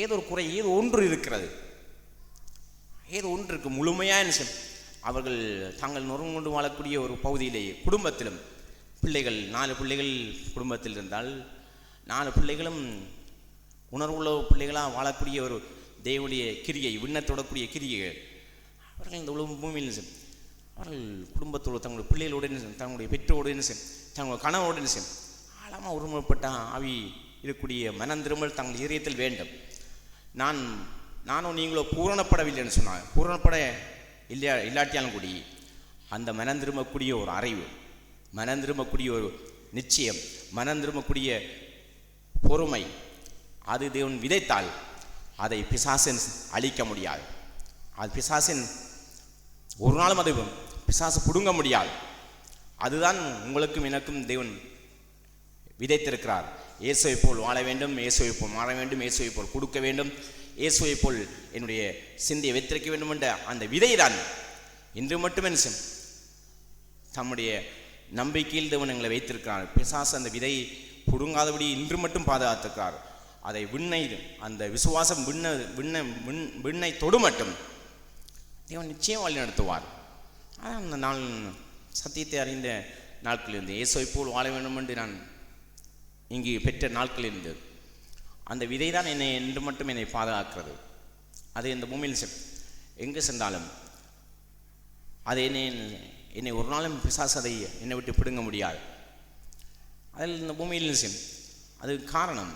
ஏதோ ஒரு குறை, ஏதோ ஒன்று இருக்கிறது, ஏதோ ஒன்று இருக்கு. முழுமையாக அவர்கள் தாங்கள் நொறுங்கொண்டு வாழக்கூடிய ஒரு பகுதியிலேயே குடும்பத்திலும் பிள்ளைகள் 4 பிள்ளைகள் குடும்பத்தில் இருந்தால் 4 பிள்ளைகளும் உணர்வுள்ள பிள்ளைகளாக வாழக்கூடிய ஒரு தேவனுடைய கிரியை, விண்ணத்தோடக்கூடிய கிரியைகள். அவர்கள் இந்த உலக பூமியில் அவர்கள் குடும்பத்தோடு தங்களுடைய பிள்ளைகளோடு தங்களுடைய பெற்றோடு தங்களுடைய கணவோடு ஆழமாக ஒருமுகப்பட்ட ஆவி இருக்கக்கூடிய மனம் திரும்பல் தங்கள் இதயத்தில் வேண்டும். நான் நானும் நீங்களோ பூரணப்படவில்லைன்னு சொன்னாங்க. பூரணப்பட இல்லாட்டியாலும் கூடி அந்த மனம் திரும்பக்கூடிய ஒரு அறிவு, மனம் திரும்பக்கூடிய ஒரு நிச்சயம், மனம் திரும்பக்கூடிய பொறுமை, அது தேவன் விதைத்தால் அதை பிசாசின் அழிக்க முடியாது. அது பிசாசின் ஒரு நாளும் அது பிசாசு பிடுங்க முடியாது. அதுதான் உங்களுக்கும் எனக்கும் தேவன் விதைத்திருக்கிறார். இயேசுவை போல் வாழ வேண்டும், இயேசுவை போல் மாற வேண்டும், இயேசுவை போல் கொடுக்க வேண்டும், இயேசுவை போல் என்னுடைய சிந்தையை வைத்திருக்க வேண்டும் என்ற அந்த விதை தான் இன்று மட்டுமே தம்முடைய நம்பிக்கையில் தேவன் எங்களை வைத்திருக்கிறார். பிசாசு அந்த விதை புடுங்காதபடி இன்று மட்டும் பாதுகாத்திருக்கிறார். அதை அந்த விசுவாசம் விண்ணை தொடு மட்டும் தேவன் நிச்சயம் வழி நடத்துவார். அந்த நாள் சத்தியத்தை அறிந்த நாட்களிலிருந்து இயேசுவை போல் வாழ வேண்டும் என்று நான் இங்கு பெற்ற நாட்களிலிருந்து அந்த விதை தான் என்னை என்று மட்டும் என்னை பாதுகாக்கிறது. அது இந்த பூமியில் எங்கு சென்றாலும் அது என்னை ஒரு நாளும் பிசாசு அதை என்னை விட்டு பிடுங்க முடியாது. அதில் இந்த பூமியில் அது காரணம்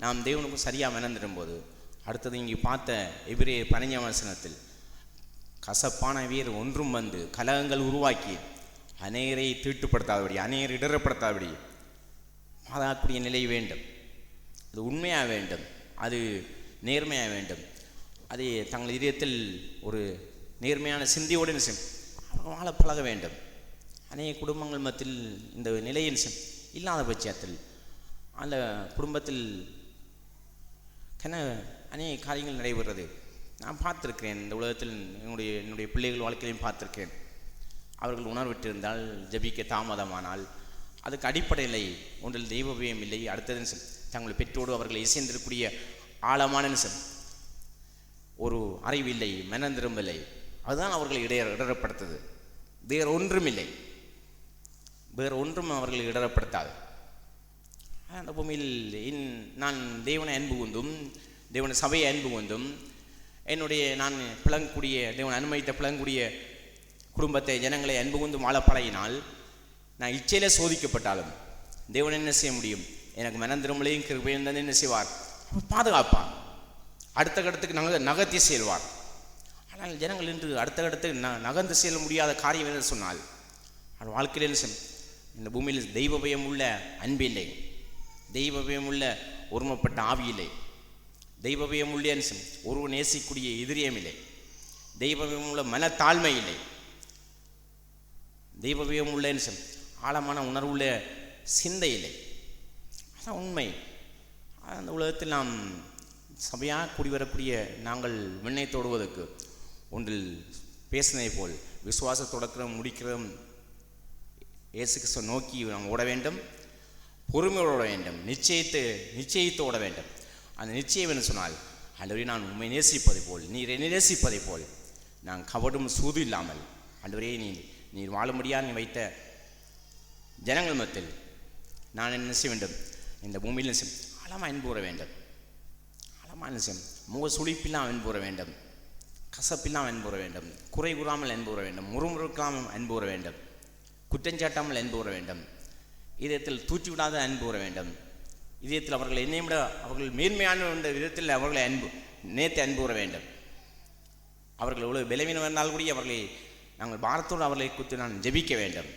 நாம் தேவனுக்கும் சரியாக மனந்திரும்போது. அடுத்தது இங்கே பார்த்த எபிரேயர் 15 வசனத்தில் கசப்பான வீர் ஒன்றும் வந்து கலகங்கள் உருவாக்கி அநேகரை தீட்டுப்படுத்தாதபடி, அநேகரை இடரப்படுத்தாதபடி பாதுகாக்கக்கூடிய நிலை வேண்டும். அது உண்மையாக வேண்டும், அது நேர்மையாக வேண்டும், அது தங்கள் இதயத்தில் ஒரு நேர்மையான சிந்தியோடு வாழ பழக வேண்டும். அநேக குடும்பங்கள் மத்தியில் இந்த நிலையில் இல்லாத பட்சத்தில் அந்த குடும்பத்தில் அநேக காரியங்கள் நடைபெறுறது நான் பார்த்துருக்கிறேன். இந்த உலகத்தில் என்னுடைய பிள்ளைகள் வாழ்க்கையிலையும் பார்த்துருக்கிறேன். அவர்கள் உணர்விட்டிருந்தால், ஜபிக்க தாமதமானால், அதுக்கு அடிப்படையில் ஒன்றில் தெய்வபயம் இல்லை, அடுத்தது தங்கள் பெற்றோடு அவர்கள் இசைந்திருக்கக்கூடிய ஆழமான ஒரு அறிவில்லை, மனந்திரும்பில்லை. அதுதான் அவர்களை இடரப்படுத்துது. வேறு ஒன்றும் இல்லை, வேறு ஒன்றும் அவர்களை இடரப்படுத்தாது. அந்த பூமியில் நான் தேவனை அன்பு கொண்டும், தேவனை சபையை அன்பு கொண்டும், நான் பிளங்கக்கூடிய தேவன் அனுமதித்த பிளங்கக்கூடிய குடும்பத்தை, ஜனங்களை அன்பு கொண்டு வாழ பழகினால், நான் இச்சையிலே சோதிக்கப்பட்டாலும் தேவன் என்ன செய்ய முடியும்? எனக்கு மனம் திரும்பலையும் கிருபையும் தான் என்ன செய்வார்? பாதுகாப்பார். அடுத்த கட்டத்துக்கு நகர்த்தி செல்வார். ஆனால் ஜனங்கள் இன்று அடுத்த கட்டத்துக்கு நகர்ந்து செல்ல முடியாத காரியம் என்று சொன்னால், வாழ்க்கையில் இந்த பூமியில் தெய்வ பயம் உள்ள அன்பு இல்லை, தெய்வ பயம் உள்ள ஒருமைப்பட்ட ஆவி இல்லை, தெய்வ பயம் உள்ள ஒருவன் நேசிக்கூடிய எதிரியம் இல்லை, தெய்வ பயம் உள்ள மனத்தாழ்மை இல்லை, தெய்வ பயம் உள்ள ஆழமான உணர்வுள்ள சிந்தை இல்லை. அதான் உண்மை. அந்த உலகத்தில் நாம் சபையாக கூடிவரக்கூடிய நாங்கள் விண்ணை தொடுவதற்கு ஒன்றில் பேசினதை போல் விசுவாச தொடக்கிறோம் முடிக்கிறோம் இயேசு கிறிஸ்துவை நோக்கி நாம் ஓட வேண்டும், பொறுமையோடு ஓட வேண்டும், நிச்சயித்து ஓட வேண்டும். அந்த நிச்சயம் என்று சொன்னால், ஆண்டவரே நான் உண்மை நேசிப்பதை போல், நீர் என்னை நேசிப்பதை போல் நான் கவடும் சூது இல்லாமல், ஆண்டவரே நீர் வாழும்படியாக நீ வைத்த ஜனங்கள் மத்தியில் நான் என்ன செய்ய வேண்டும்? இந்த பூமியில் ஆழமாக அன்புற வேண்டும், ஆழமான முக சுழிப்பில்லாம் அன்புற வேண்டும், கசப்பில்லாம் அன்புற வேண்டும், குறை கூறாமல் அன்புற வேண்டும், முறுமுறுக்காமல் அன்புற வேண்டும், குற்றஞ்சாட்டாமல் அன்புற வேண்டும், இதயத்தில் தூற்றிவிடாத அன்புற வேண்டும், இதயத்தில் அவர்கள் என்னை விட அவர்கள் மேன்மையான விதத்தில் அவர்களை நேர்த்து அன்புற வேண்டும். அவர்கள் எவ்வளவு பலவீனம் இருந்தால் கூட அவர்களை நாங்கள் பாரத்தோடு அவர்களை குறித்து நான் ஜெபிக்க வேண்டும்,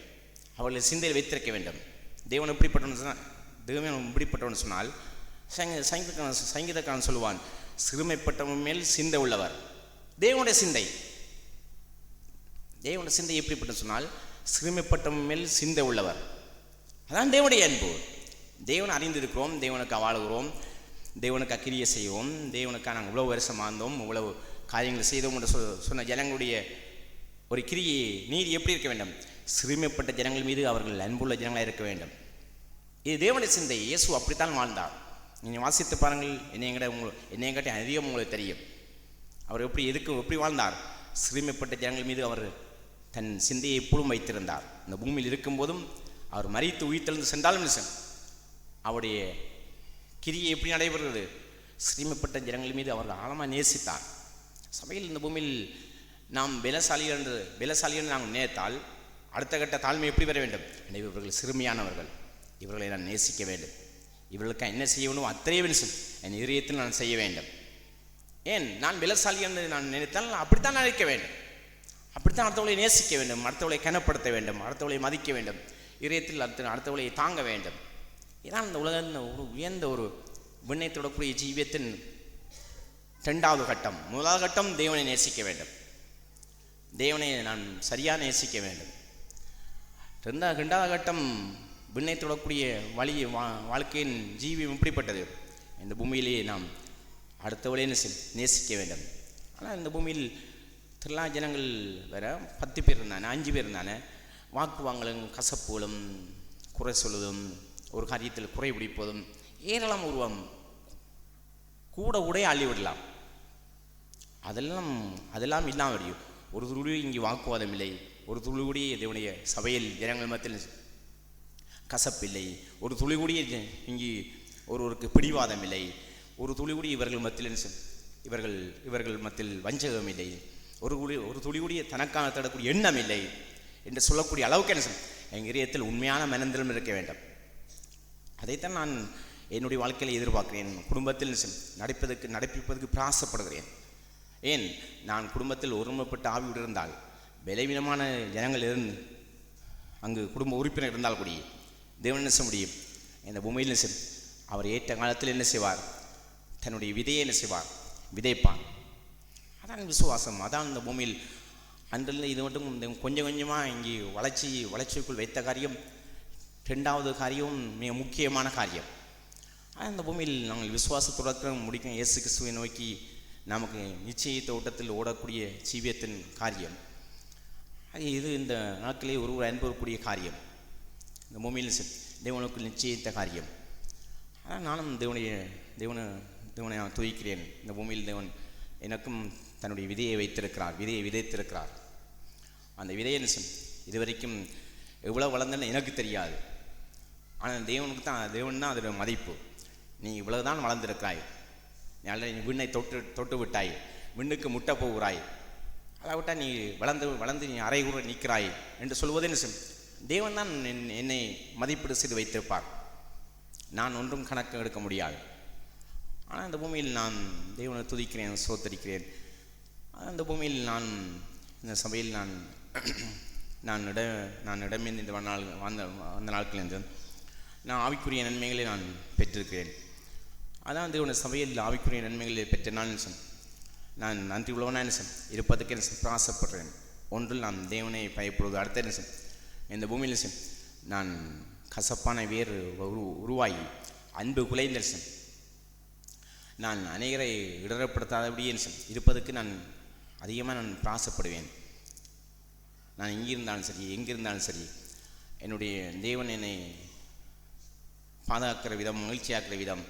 அவர்களை சிந்தையில் வைத்திருக்க வேண்டும். தேவன் இப்படிப்பட்டவன் சொன்னால் சங்கீதக்காரன் சொல்லுவான், சிறுமைப்பட்டவன் மேல் சிந்தை உள்ளவர். தேவனுடைய சிந்தை எப்படிப்பட்ட சொன்னால், சிறுமைப்பட்டவன் மேல் சிந்தை உள்ளவர். அதான் தேவனுடைய அன்பு. தேவனை அறிந்திருக்கிறோம், தேவனுக்கு வாழுகிறோம், தேவனுக்கு அக்கிரியை செய்வோம், தேவனுக்காக நாங்கள் இவ்வளவு வருஷம் வாழ்ந்தோம், இவ்வளவு காரியங்கள் செய்தோம் என்று சொன்ன ஜனங்களுடைய ஒரு கிரியை நீதி எப்படி இருக்க வேண்டும்? சிறுமைப்பட்ட ஜனங்கள் மீது அவர்கள் அன்புள்ள ஜனங்களாக இருக்க வேண்டும். இது தேவனுடைய சிந்தை. இயேசு அப்படித்தான் வாழ்ந்தார். நீங்கள் வாசித்து பாருங்கள், என்னை காட்டி அதிகம் உங்களுக்கு தெரியும். அவர் எப்படி வாழ்ந்தார்? சிறுமைப்பட்ட ஜனங்கள் மீது அவர் தன் சிந்தையை எப்பொழுதும் வைத்திருந்தார். இந்த பூமியில் இருக்கும்போதும் அவர் மரித்து உயிர்த்தெழுந்து சென்றாலும் அவருடைய கிரியை எப்படி நடைபெறுகிறது? சிறுமைப்பட்ட ஜனங்கள் மீது அவர் ஆழமாக நேசித்தார். சபையில் இந்த பூமியில் நாம் பலசாலிகள் என்று நாம் நினைத்தால் அடுத்த கட்ட தாழ்மை எப்படி வர வேண்டும்? இவர்கள் சிறுமியானவர்கள், இவர்களை நான் நேசிக்க வேண்டும், இவர்களுக்கு என்ன செய்ய வேண்டும் அத்தனை என் இதயத்தில் நான் செய்ய வேண்டும் ஏன் நான் பலசாலி என்று நான் நினைத்தால் அப்படித்தான் நினைக்க வேண்டும், அப்படித்தான் அடுத்தவளை நேசிக்க வேண்டும், அடுத்தவளை கனப்படுத்த வேண்டும், அடுத்தவளை மதிக்க வேண்டும், இதயத்தில் அடுத்தவளை தாங்க வேண்டும். இதான் இந்த உலக ஒரு உயர்ந்த ஒரு விண்ணை தொடக்கூடிய ஜீவியத்தின் 2வது கட்டம். 1வது கட்டம் தேவனை நேசிக்க வேண்டும், தேவனை நான் சரியாக நேசிக்க வேண்டும். 2வது கட்டம் விண்ணை தொடக்கூடிய வாழ்க்கையின் ஜீவியம் இப்படிப்பட்டது. இந்த பூமியிலேயே நாம் அடுத்தவளை நேசிக்க வேண்டும். ஆனால் இந்த பூமியில் திரளா ஜனங்கள் வேற 10 பேர் இருந்தானே, 5 பேர் இருந்தானே, வாக்குவாங்களும் கசப்புகளும் குறை சொல்லுவதும் ஒரு காரியத்தில் குறை பிடிப்பதும் ஏராளம் உருவம் கூட உடைய அள்ளிவிடலாம். அதெல்லாம் இல்லாமல் வரையும் ஒரு துளி இங்கே வாக்குவாதம் இல்லை, ஒரு துளி கூடிய தேவனுடைய சபையில் ஜனங்கள் மத்தியில் கசப்பில்லை, ஒரு துளி கூடிய இங்கே ஒருவருக்கு பிடிவாதம் இல்லை, ஒரு துளி கூடிய இவர்கள் மத்தியில் இவர்கள் மத்தியில் வஞ்சகம் இல்லை, ஒரு துளி கூடிய தனக்கான தடக்கூடிய எண்ணம் இல்லை என்று சொல்லக்கூடிய அளவுக்கு என்ன எங்கள் இதயத்தில் உண்மையான மனந்திரம் இருக்க வேண்டும். அதைத்தான் நான் என்னுடைய வாழ்க்கையில் எதிர்பார்க்கிறேன். குடும்பத்தில் நடப்பிப்பதற்கு பிரயாசப்படுகிறேன். ஏன் நான் குடும்பத்தில் ஒருமைப்பட்ட ஆவியோடு இருந்தால், பலவீனமான ஜனங்கள் அங்கு குடும்ப உறுப்பினர் இருந்தால் கூடி தேவன் என்ன செய்ய முடியும்? இந்த பூமியில் அவர் ஏற்ற காலத்தில் என்ன செய்வார்? தன்னுடைய விதையை என்ன செய்வார்? விதைப்பான். அதான் விசுவாசம். அதான் இந்த பூமியில் அன்றில் இது மட்டும் கொஞ்சம் கொஞ்சமாக இங்கே வளர்ச்சிக்குள் வைத்த காரியம் 2வது காரியம் மிக முக்கியமான காரியம். அந்த பூமியில் நாங்கள் விசுவாசத்துடன் முடிக்கும் இயேசு கிறிஸ்துவை நோக்கி நமக்கு நிச்சயத்த ஓட்டத்தில் ஓடக்கூடிய ஜீவியத்தின் காரியம். இது இந்த நாட்களே ஒருவர் அனுபவக்கூடிய காரியம். இந்த பூமியில் தேவனுக்கு நிச்சயித்த காரியம். ஆனால் நானும் தேவனை நான் துதிக்கிறேன். இந்த பூமியில் தேவன் எனக்கும் தன்னுடைய விதையை விதைத்திருக்கிறார். அந்த விதையை இதுவரைக்கும் எவ்வளோ வளர்ந்தன்னு எனக்கு தெரியாது. ஆனால் தேவன் தான் அதோட மதிப்பு. நீ இவ்வளவுதான் வளர்ந்திருக்கிறாய், நீ விண்ணை தொட்டு விட்டாய், விண்ணுக்கு முட்டை போகிறாய், அதை விட்டால் நீ வளர்ந்து நீ அரைகுற நிற்கிறாய் என்று சொல்வதே தேவன் தான் என்னை மதிப்பீடு செய்து வைத்திருப்பார். நான் ஒன்றும் கணக்கு எடுக்க முடியாது. ஆனால் இந்த பூமியில் நான் தேவனை துதிக்கிறேன், சோத்தரிக்கிறேன். அந்த பூமியில் இந்த சபையில் நான் இடமிருந்து வந்த நாட்களிலிருந்து நான் ஆவிக்குரிய நன்மைகளை நான் பெற்றிருக்கிறேன். அதான் தேவனுடைய சபையில் ஆவிக்குரிய நன்மைகளை பெற்ற நான் நன்றி உள்ளவனாக இருப்பதற்கு பிரயாசப்படுறேன். ஒன்றில் நான் தேவனை பயப்படுவது, அடுத்த இந்த பூமியில் நான் கசப்பான வேறு உருவாகி அன்பு குலைந்த நான் அநேகரை இடரப்படுத்தாதபடியே இருப்பதற்கு நான் அதிகமாக பிரயாசப்படுவேன். நான் எங்கிருந்தாலும் சரி, எங்கிருந்தாலும் சரி, என்னுடைய தேவன் என்னை பாதுகாக்கிற விதம், மகிழ்ச்சியாக்குற விதம்,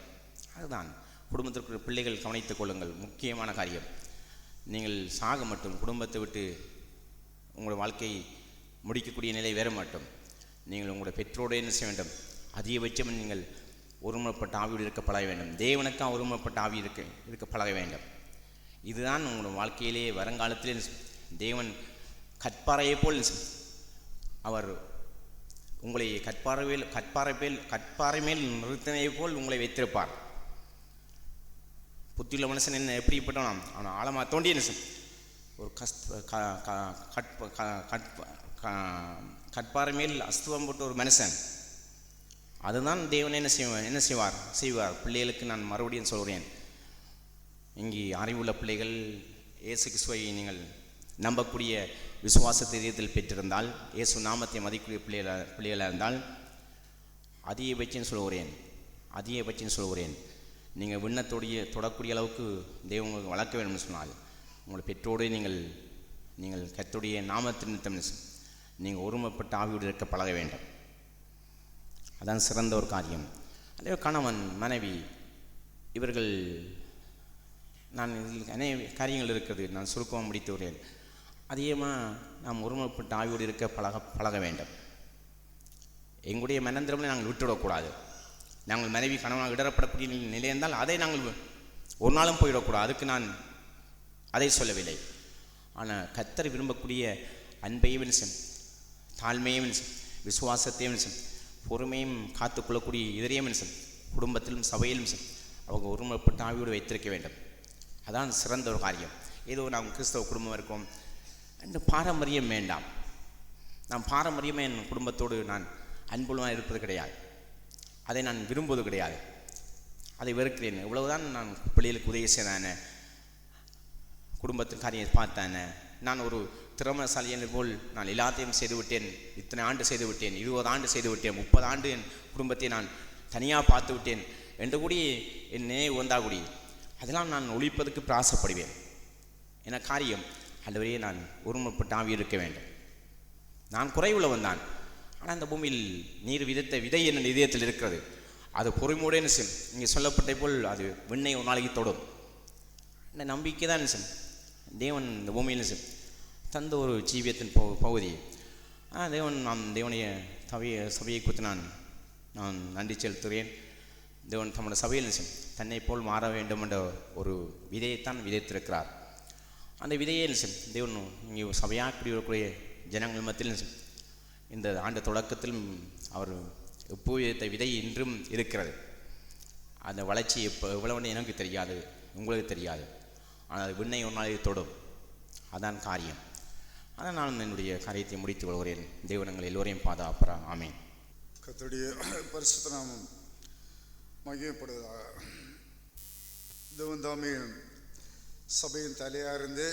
அதுதான். குடும்பத்திற்கு பிள்ளைகள் கவனித்துக் கொள்ளுங்கள், முக்கியமான காரியம். நீங்கள் சாக மட்டும் குடும்பத்தை விட்டு உங்களுடைய வாழ்க்கை முடிக்கக்கூடிய நிலை வேற மாட்டோம். நீங்கள் உங்களுடைய பெற்றோடு என்ன செய்ய வேண்டும்? அதிகபட்சம் நீங்கள் ஒருமுறைப்பட்ட ஆவியோடு இருக்க பழக வேண்டும். தேவனுக்காக ஒருமுறைப்பட்ட ஆவி இருக்க பழக வேண்டும். இதுதான் உங்களுடைய வாழ்க்கையிலேயே வருங்காலத்திலே தேவன் கற்பாறையை போல் அவர் உங்களை கற்பாறை மேல் நிறுத்தினை போல் உங்களை வைத்திருப்பார். புத்தியுள்ள மனுஷன் என்ன எப்படிப்பட்டவன்? அவனை ஆழமாக தோண்டி ஒரு கற்பாறை மேல் அஸ்துவம் போட்ட ஒரு மனுஷன். அதுதான் தேவன் என்ன செய்வார்? பிள்ளைகளுக்கு நான் மறுபடியும் சொல்கிறேன், இங்கே அறிவுள்ள பிள்ளைகள் இயேசு கிறிஸ்துவை நீங்கள் நம்பக்கூடிய விசுவாச தெரியத்தில் பெற்றிருந்தால், இயேசு நாமத்தை மதிக்கூடிய பிள்ளைகளாக இருந்தால், அதிகபட்சம் சொல்கிறேன், நீங்கள் விண்ணத்தோடைய தொடக்கூடிய அளவுக்கு தெய்வம் உங்களுக்கு வளர்க்க வேண்டும் சொன்னால், உங்களை பெற்றோடு நீங்கள் கர்த்தருடைய நாமத்தின் நிமித்தம் நீங்கள் ஒருமைப்பட்ட ஆவியோடு இருக்க பழக வேண்டும். அதான் சிறந்த ஒரு காரியம். அதே கணவன் மனைவி இவர்கள், நான் இதில் அநேக காரியங்கள் இருக்கிறது, நான் சுருக்கமாக முடித்து வருகிறேன். அதிகமாக நாம் ஒருமைப்பட்ட ஆவியோடு இருக்க பழக வேண்டும். எங்களுடைய மனந்திரங்களை நாங்கள் விட்டுவிடக்கூடாது. நாங்கள் மனைவி கணவனாக இடரப்படக்கூடிய நிலை இருந்தால் அதை நாங்கள் ஒரு நாளும் போயிடக்கூடாது. அதுக்கு நான் அதை சொல்லவில்லை. ஆனால் கர்த்தர் விரும்பக்கூடிய அன்பையும் தாழ்மையும் விசுவாசத்தையும் பொறுமையும் காத்துக்கொள்ளக்கூடிய இதரையும் குடும்பத்திலும் சபையிலும் அவங்க ஒருமைப்பட்ட ஆவியோடு வைத்திருக்க வேண்டும். அதான் சிறந்த ஒரு காரியம். ஏதோ நாம் கிறிஸ்தவ குடும்பம் இருக்கோம் என்று பாரம்பரியம் வேண்டாம். நான் பாரம்பரியமே என் குடும்பத்தோடு நான் அன்புள்ளமாக இருப்பது கிடையாது. அதை நான் விரும்புவது கிடையாது. அதை வெறுக்கிறேன். இவ்வளவுதான் நான் பிள்ளைகளுக்கு உதவி செய்தானே, குடும்பத்தின் காரியம் பார்த்தானே, நான் ஒரு திறமசாலியை போல் நான் எல்லாத்தையும் செய்துவிட்டேன், இத்தனை ஆண்டு செய்து விட்டேன், 20 ஆண்டு செய்து விட்டேன், 30 ஆண்டு என் குடும்பத்தை நான் தனியாக பார்த்து விட்டேன் என்று கூடி என்னே உந்தா கூடி அதெல்லாம் நான் ஒழிப்பதற்கு பிராசப்படுவேன். என காரியம் அல்லவரையே நான் ஒருமுறைப்பட்டு ஆவி இருக்க வேண்டும். நான் குறைவுள்ளவன் தான். ஆனால் அந்த பூமியில் நீர் விதைத்த விதை என் இதயத்தில் இருக்கிறது. அது பொறுமையுடன் இங்கே சொல்லப்பட்ட போல் அது விண்ணை ஒரு நாளைக்கு தொடும். இந்த நம்பிக்கை தான் தேவன் இந்த பூமியில் தந்த ஒரு ஜீவியத்தின் பகுதி. தேவனுடைய சபையை குறித்து நான் நன்றி செலுத்துகிறேன். தேவன் தம்முடைய சபையில் தன்னை போல் மாற வேண்டும் என்ற ஒரு விதையைத்தான் விதைத்திருக்கிறார். அந்த விதையை தேவன் இங்கே சபையாக கூடிய ஜனங்கள் மத்தியில் இந்த ஆண்டு தொடக்கத்திலும் அவர் விதைத்த விதை இன்றும் இருக்கிறது. அந்த வளர்ச்சி எவ்வளவுன்னு எனக்கு தெரியாது, உங்களுக்கு தெரியாது. ஆனால் அது விண்ணை ஒரு நாளைக்கு தொடும். அதான் காரியம். அதான் நான் என்னுடைய காரியத்தை முடித்து கொள்கிறேன். தேவனங்கள் எல்லோரையும் பாதுகாப்பா. ஆமேன். கர்த்தருடைய பரிசுத்த நாமம் மகிமைப்படுவதாக. தேவன் தாமே சபையின் தலையாக இருந்து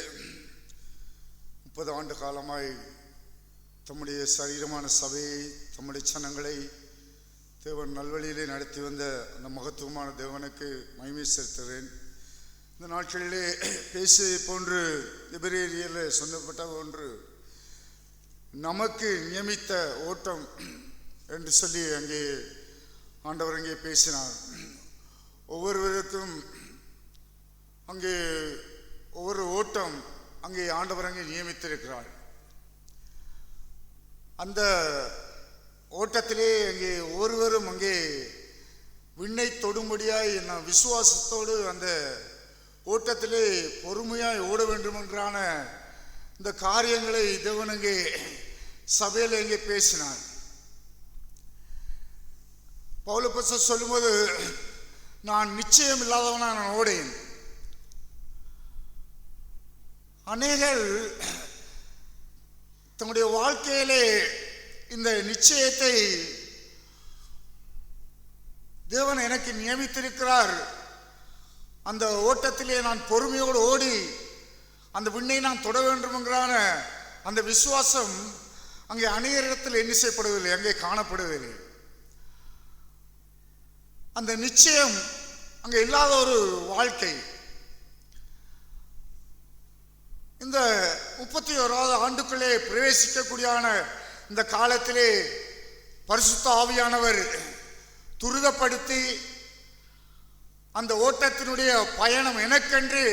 30 ஆண்டு காலமாய் தம்முடைய சரீரமான சபையை, தம்முடைய ஜனங்களை தேவன் நல்வழியிலே நடத்தி வந்த அந்த மகத்துவமான தேவனுக்கு மகிமை செலுத்துகிறேன். இந்த நாட்களிலே பேசியதை போன்று எபிரேயரில் சொல்லப்பட்ட ஒன்று, நமக்கு நியமித்த ஓட்டம் என்று சொல்லி அங்கே ஆண்டவர் அங்கே பேசினார். ஒவ்வொருவருக்கும் அங்கே ஒவ்வொரு ஓட்டம் அங்கே ஆண்டவர் அங்கே நியமித்திருக்கிறார். அந்த ஓட்டத்திலே அங்கே ஒவ்வொருவரும் அங்கே விண்ணை தொடும்படியாய் நான் விசுவாசத்தோடு அந்த ஓட்டத்திலே பொறுமையாய் ஓட வேண்டும் என்றான இந்த காரியங்களை தேவன் அங்கே சபையில் அங்கே பேசினார். பவுலப்போஸ்தலன் சொல்லும்போது, நான் நிச்சயம் இல்லாதவனா நான் ஓடேன். அநேகர் தன்னுடைய வாழ்க்கையிலே இந்த நிச்சயத்தை தேவன் எனக்கு நியமித்திருக்கிறார், அந்த ஓட்டத்திலே நான் பொறுமையோடு ஓடி அந்த விண்ணை நான் தொட வேண்டும் என்கிறான அந்த விசுவாசம் அங்கே அநேகரிடத்தில் என்ன செய்யப்படவில்லை, அங்கே காணப்படவில்லை. அந்த நிச்சயம் அங்கே இல்லாத ஒரு வாழ்க்கை. இந்த 31வது ஆண்டுக்குள்ளே பிரவேசிக்கக்கூடியான இந்த காலத்திலே பரிசுத்த ஆவியானவர் துரிதப்படுத்தி அந்த ஓட்டத்தினுடைய பயணம் எனக்கென்று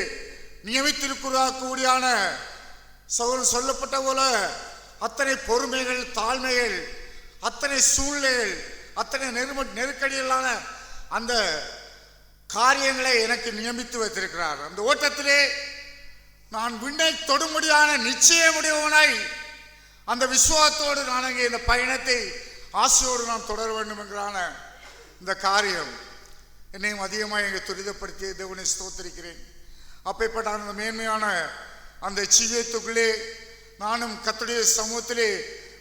நியமித்திருக்கூடியான சொல்லப்பட்ட போல அத்தனை பொறுமைகள், தாழ்மைகள், அத்தனை சூழ்நிலைகள், அத்தனை நெருக்கடிகளான அந்த காரியங்களை எனக்கு நியமித்து வைத்திருக்கிறார். அந்த ஓட்டத்திலே நான் விண்ணை தொடும்படியான நிச்சயமுடையவனாய் அந்த விசுவாசத்தோடு நான் அங்கே இந்த பயணத்தை ஆசையோடு நான் தொடர வேண்டும் என்கிறான இந்த காரியம் என்னையும் அதிகமாக இங்கே துரிதப்படுத்தி தேவனை ஸ்தோத்திரிக்கிறேன். அப்பேற்பட்ட அந்த மேன்மையான அந்த ஜீவியத்துக்குள்ளே நானும் கர்த்தருடைய சமூகத்திலே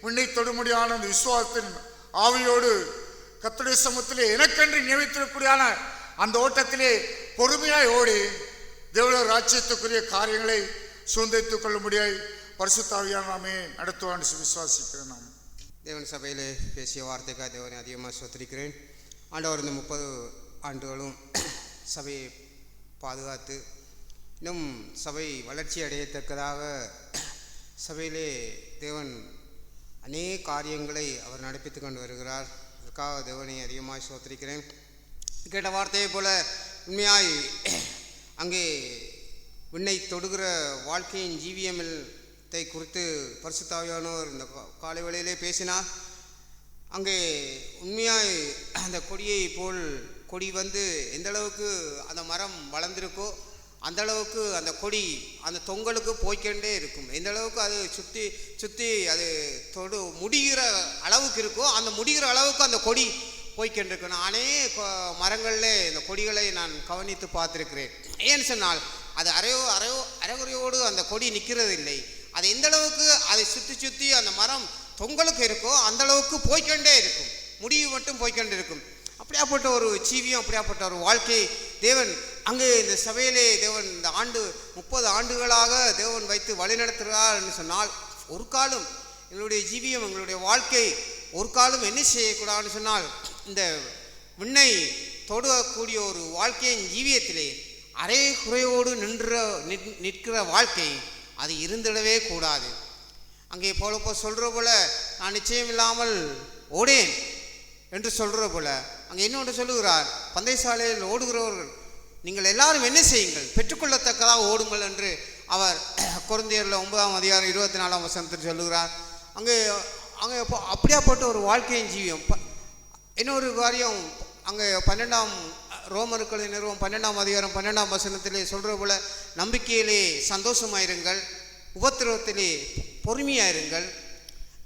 விண்ணை தொடும்படியான அந்த விசுவாசத்தின் ஆவியோடு கர்த்தருடைய சமூகத்திலே எனக்கென்று நியமித்திருக்கூடியான அந்த ஓட்டத்திலே பொறுமையாய் ஓடி தேவனுடைய ராஜ்யத்துக்குரிய காரியங்களை சுதந்திரித்துக் கொள்ளும்படியாய் பரிசுத்த ஆவியான நாமே நடத்துவான் விசுவாசிக்கிறேன். நாம் தேவன் சபையில் பேசிய வார்த்தைக்காக தேவனை அதிகமாக ஸ்தோத்திரிக்கிறேன். ஆண்டவர் இந்த 30 ஆண்டுகளும் சபையை பாதுகாத்து இன்னும் சபை வளர்ச்சி அடையத்தக்கதாக சபையிலே தேவன் அநேக காரியங்களை அவர் நடப்பித்து கொண்டு வருகிறார். அதற்காக தேவனை அதிகமாக ஸ்தோத்திரிக்கிறேன். கேட்ட வார்த்தையை போல உண்மையாய் அங்கே விண்ணை தொடுகிற வாழ்க்கையின் ஜீவியத்தை குறித்து பரிசுத்த ஆவியானவர் இந்த காலை வேளையிலே பேசினார். அங்கே உண்மையாய் அந்த கொடியை போல் கொடி வந்து எந்த அளவுக்கு அந்த மரம் வளர்ந்துருக்கோ அந்த அளவுக்கு அந்த கொடி அந்த தொங்கலுக்கு போய்கொண்டே இருக்கும். எந்த அளவுக்கு அது சுற்றி சுற்றி அது முடிகிற அளவுக்கு இருக்கோ அந்த முடிகிற அளவுக்கு அந்த கொடி போய்கொண்டிருக்கு. நானே மரங்களில் இந்த கொடிகளை நான் கவனித்து பார்த்துருக்கிறேன். ஏன்னு சொன்னால் அது அரைகுறையோடு அந்த கொடி நிற்கிறது இல்லை. அது எந்த அளவுக்கு அதை சுற்றி அந்த மரம் தொங்கலுக்கு இருக்கோ அந்த அளவுக்கு போய்கொண்டே இருக்கும், முடிவு மட்டும் போய்கொண்டே இருக்கும். அப்படியாப்பட்ட ஒரு ஜீவியம், அப்படியாப்பட்ட ஒரு வாழ்க்கை தேவன் அங்கே இந்த சபையிலே தேவன் இந்த 30 ஆண்டுகளாக தேவன் வைத்து வழிநடத்துகிறார் என்று சொன்னால், ஒரு காலம் எங்களுடைய ஜீவியம், எங்களுடைய வாழ்க்கை ஒரு காலம் என்ன செய்யக்கூடாதுன்னு சொன்னால், இந்த விண்ணை தொடக்கூடிய ஒரு வாழ்க்கையின் ஜீவியத்திலே அரை குறையோடு நிற்கிற வாழ்க்கை அது இருந்திடவே கூடாது. அங்கே போலப்போ சொல்கிற போல நான் நிச்சயம் இல்லாமல் ஓடேன் என்று சொல்கிற போல அங்கே இன்னொன்று சொல்லுகிறார், பந்தயசாலையில் ஓடுகிறவர்கள் நீங்கள் எல்லாரும் என்ன செய்யுங்கள், பெற்றுக்கொள்ளத்தக்கதாக ஓடுங்கள் என்று அவர் கொரிந்தியரில் 9:24 சொல்லுகிறார். அங்கே அங்கே அப்படியாப்பட்ட ஒரு வாழ்க்கையின் ஜீவியம். இன்னொரு காரியம் அங்கே 12ஆம் ரோமர்களின் நிறுவனம் 12:12 சொல்கிற போல நம்பிக்கையிலே சந்தோஷமாயிருங்கள், உபத்திரவத்திலே பொறுமையாயிருங்கள்,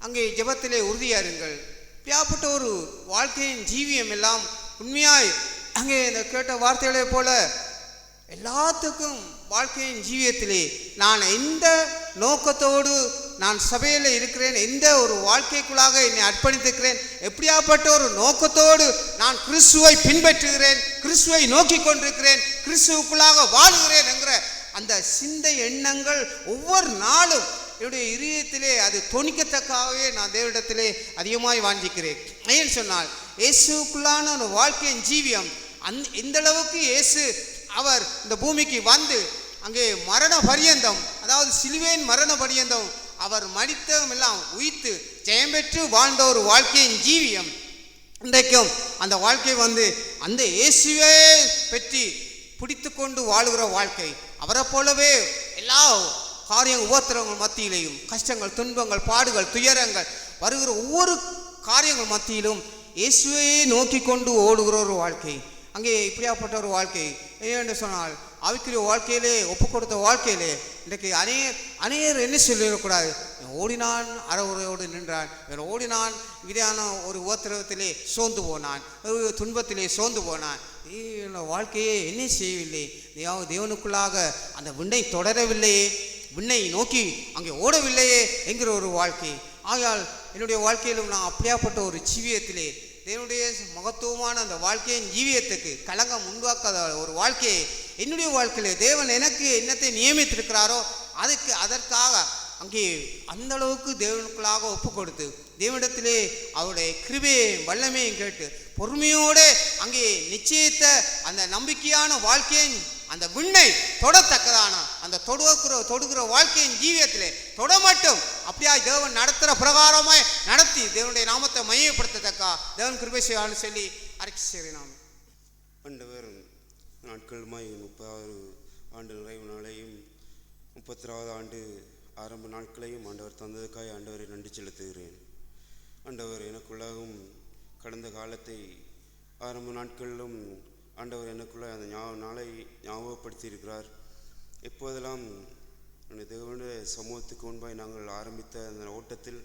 அங்கே ஜெபத்திலே உறுதியாயிருங்கள். இப்படியாப்பட்ட ஒரு வாழ்க்கையின் ஜீவியம் எல்லாம் உண்மையாய் அங்கே இந்த கேட்ட வார்த்தைகளை போல எல்லாத்துக்கும் வாழ்க்கையின் ஜீவியத்திலே நான் எந்த நோக்கத்தோடு நான் சபையில் இருக்கிறேன், எந்த ஒரு வாழ்க்கைக்குள்ளாக என்னை அர்ப்பணித்திருக்கிறேன், எப்படியாப்பட்ட ஒரு நோக்கத்தோடு நான் கிறிஸ்துவை பின்பற்றுகிறேன், கிறிஸ்துவை நோக்கி கொண்டிருக்கிறேன், கிறிஸ்துவுக்குள்ளாக வாழுகிறேன் என்கிற அந்த சிந்தை எண்ணங்கள் ஒவ்வொரு நாளும் என்னுடைய இதயத்திலே அது தொனிக்கத்தக்காகவே நான் தேவனிடத்திலே அதிகமாய் வாஞ்சிக்கிறேன். ஏன்னு சொன்னால் இயேசுக்குள்ளான ஒரு வாழ்க்கையின் ஜீவியம் இந்த அளவுக்கு இயேசு அவர் இந்த பூமிக்கு வந்து அங்கே மரண பரியந்தம், அதாவது சிலுவையின் மரண பரியந்தம் அவர் மரித்ததும் எல்லாம் உயிர்த்து ஜெயம் பெற்று வாழ்ந்த ஒரு வாழ்க்கையின் ஜீவியம் இன்றைக்கும் அந்த வாழ்க்கை அந்த இயேசுவே பற்றி பிடித்து கொண்டு வாழுகிற வாழ்க்கை. அவரை போலவே எல்லா காரியங்கள் உபத்திரங்கள் மத்தியிலேயும் கஷ்டங்கள், துன்பங்கள், பாடுகள், துயரங்கள் வருகிற ஒவ்வொரு காரியங்கள் மத்தியிலும் இயேசுவையே நோக்கி கொண்டு ஓடுகிற ஒரு வாழ்க்கை. அங்கே இப்படியாப்பட்ட ஒரு வாழ்க்கை என்று சொன்னால் ஆவிக்குரிய வாழ்க்கையிலே ஒப்பு கொடுத்த வாழ்க்கையிலே இன்றைக்கு அநேகர் என்ன சொல்லிடக்கூடாது, ஓடினான் அறவுரையோடு நின்றான், இவன் ஓடினான் விதையான ஒரு உபத்திரவத்திலே சோர்ந்து போனான், துன்பத்திலே சோர்ந்து போனான், வாழ்க்கையே என்ன செய்யவில்லை, தேவனுக்குள்ளாக அந்த விண்ணை தொடரவில்லையே, விண்ணை நோக்கி அங்கே ஓடவில்லையே என்கிற ஒரு வாழ்க்கை. ஆகையால் என்னுடைய வாழ்க்கையிலும் நான் அப்படியாப்பட்ட ஒரு ஜீவியத்திலே தேவனுடைய மகத்துவமான அந்த வாழ்க்கையின் ஜீவியத்துக்கு களங்கம் உண்டாக்காத ஒரு வாழ்க்கையை என்னுடைய வாழ்க்கையிலே தேவன் எனக்கு என்னத்தை நியமித்திருக்கிறாரோ அதற்காக அங்கே அந்த அளவுக்கு தேவனுக்குள்ளாக ஒப்பு கொடுத்து தேவனிடத்திலே அவருடைய கிருபையையும் வல்லமையும் கேட்டு பொறுமையோடு அங்கே நிச்சயித்த அந்த நம்பிக்கையான வாழ்க்கையின் அந்த விண்ணை தொடத்தக்கதான அந்த தொடுகிற வாழ்க்கையின் ஜீவியத்திலே தொட மட்டும் அப்படியா தேவன் நடத்துகிற பிரகாரமாய் நடத்தி தேவனுடைய நாமத்தை மையப்படுத்தத்தக்கா தேவன் கிருபை செய்வான்னு சொல்லி அறிக்கை செய்கிறேன். நாம் ஆண்டவர் நாட்களுமாய் 30வது ஆண்டு நிறைவு நாளையும் 36வது ஆண்டு ஆரம்ப நாட்களையும் ஆண்டவர் தந்ததுக்காய் ஆண்டவரை நன்றி செலுத்துகிறேன். ஆண்டவர் எனக்குள்ளாகவும் கடந்த காலத்தை ஆரம்ப நாட்களிலும் ஆண்டவர் எனக்குள்ள அந்த நாளை ஞாபகப்படுத்தியிருக்கிறார். எப்போதெல்லாம் தேவனுடைய சமூகத்துக்கு முன்பாய் நாங்கள் ஆரம்பித்த அந்த ஓட்டத்தில்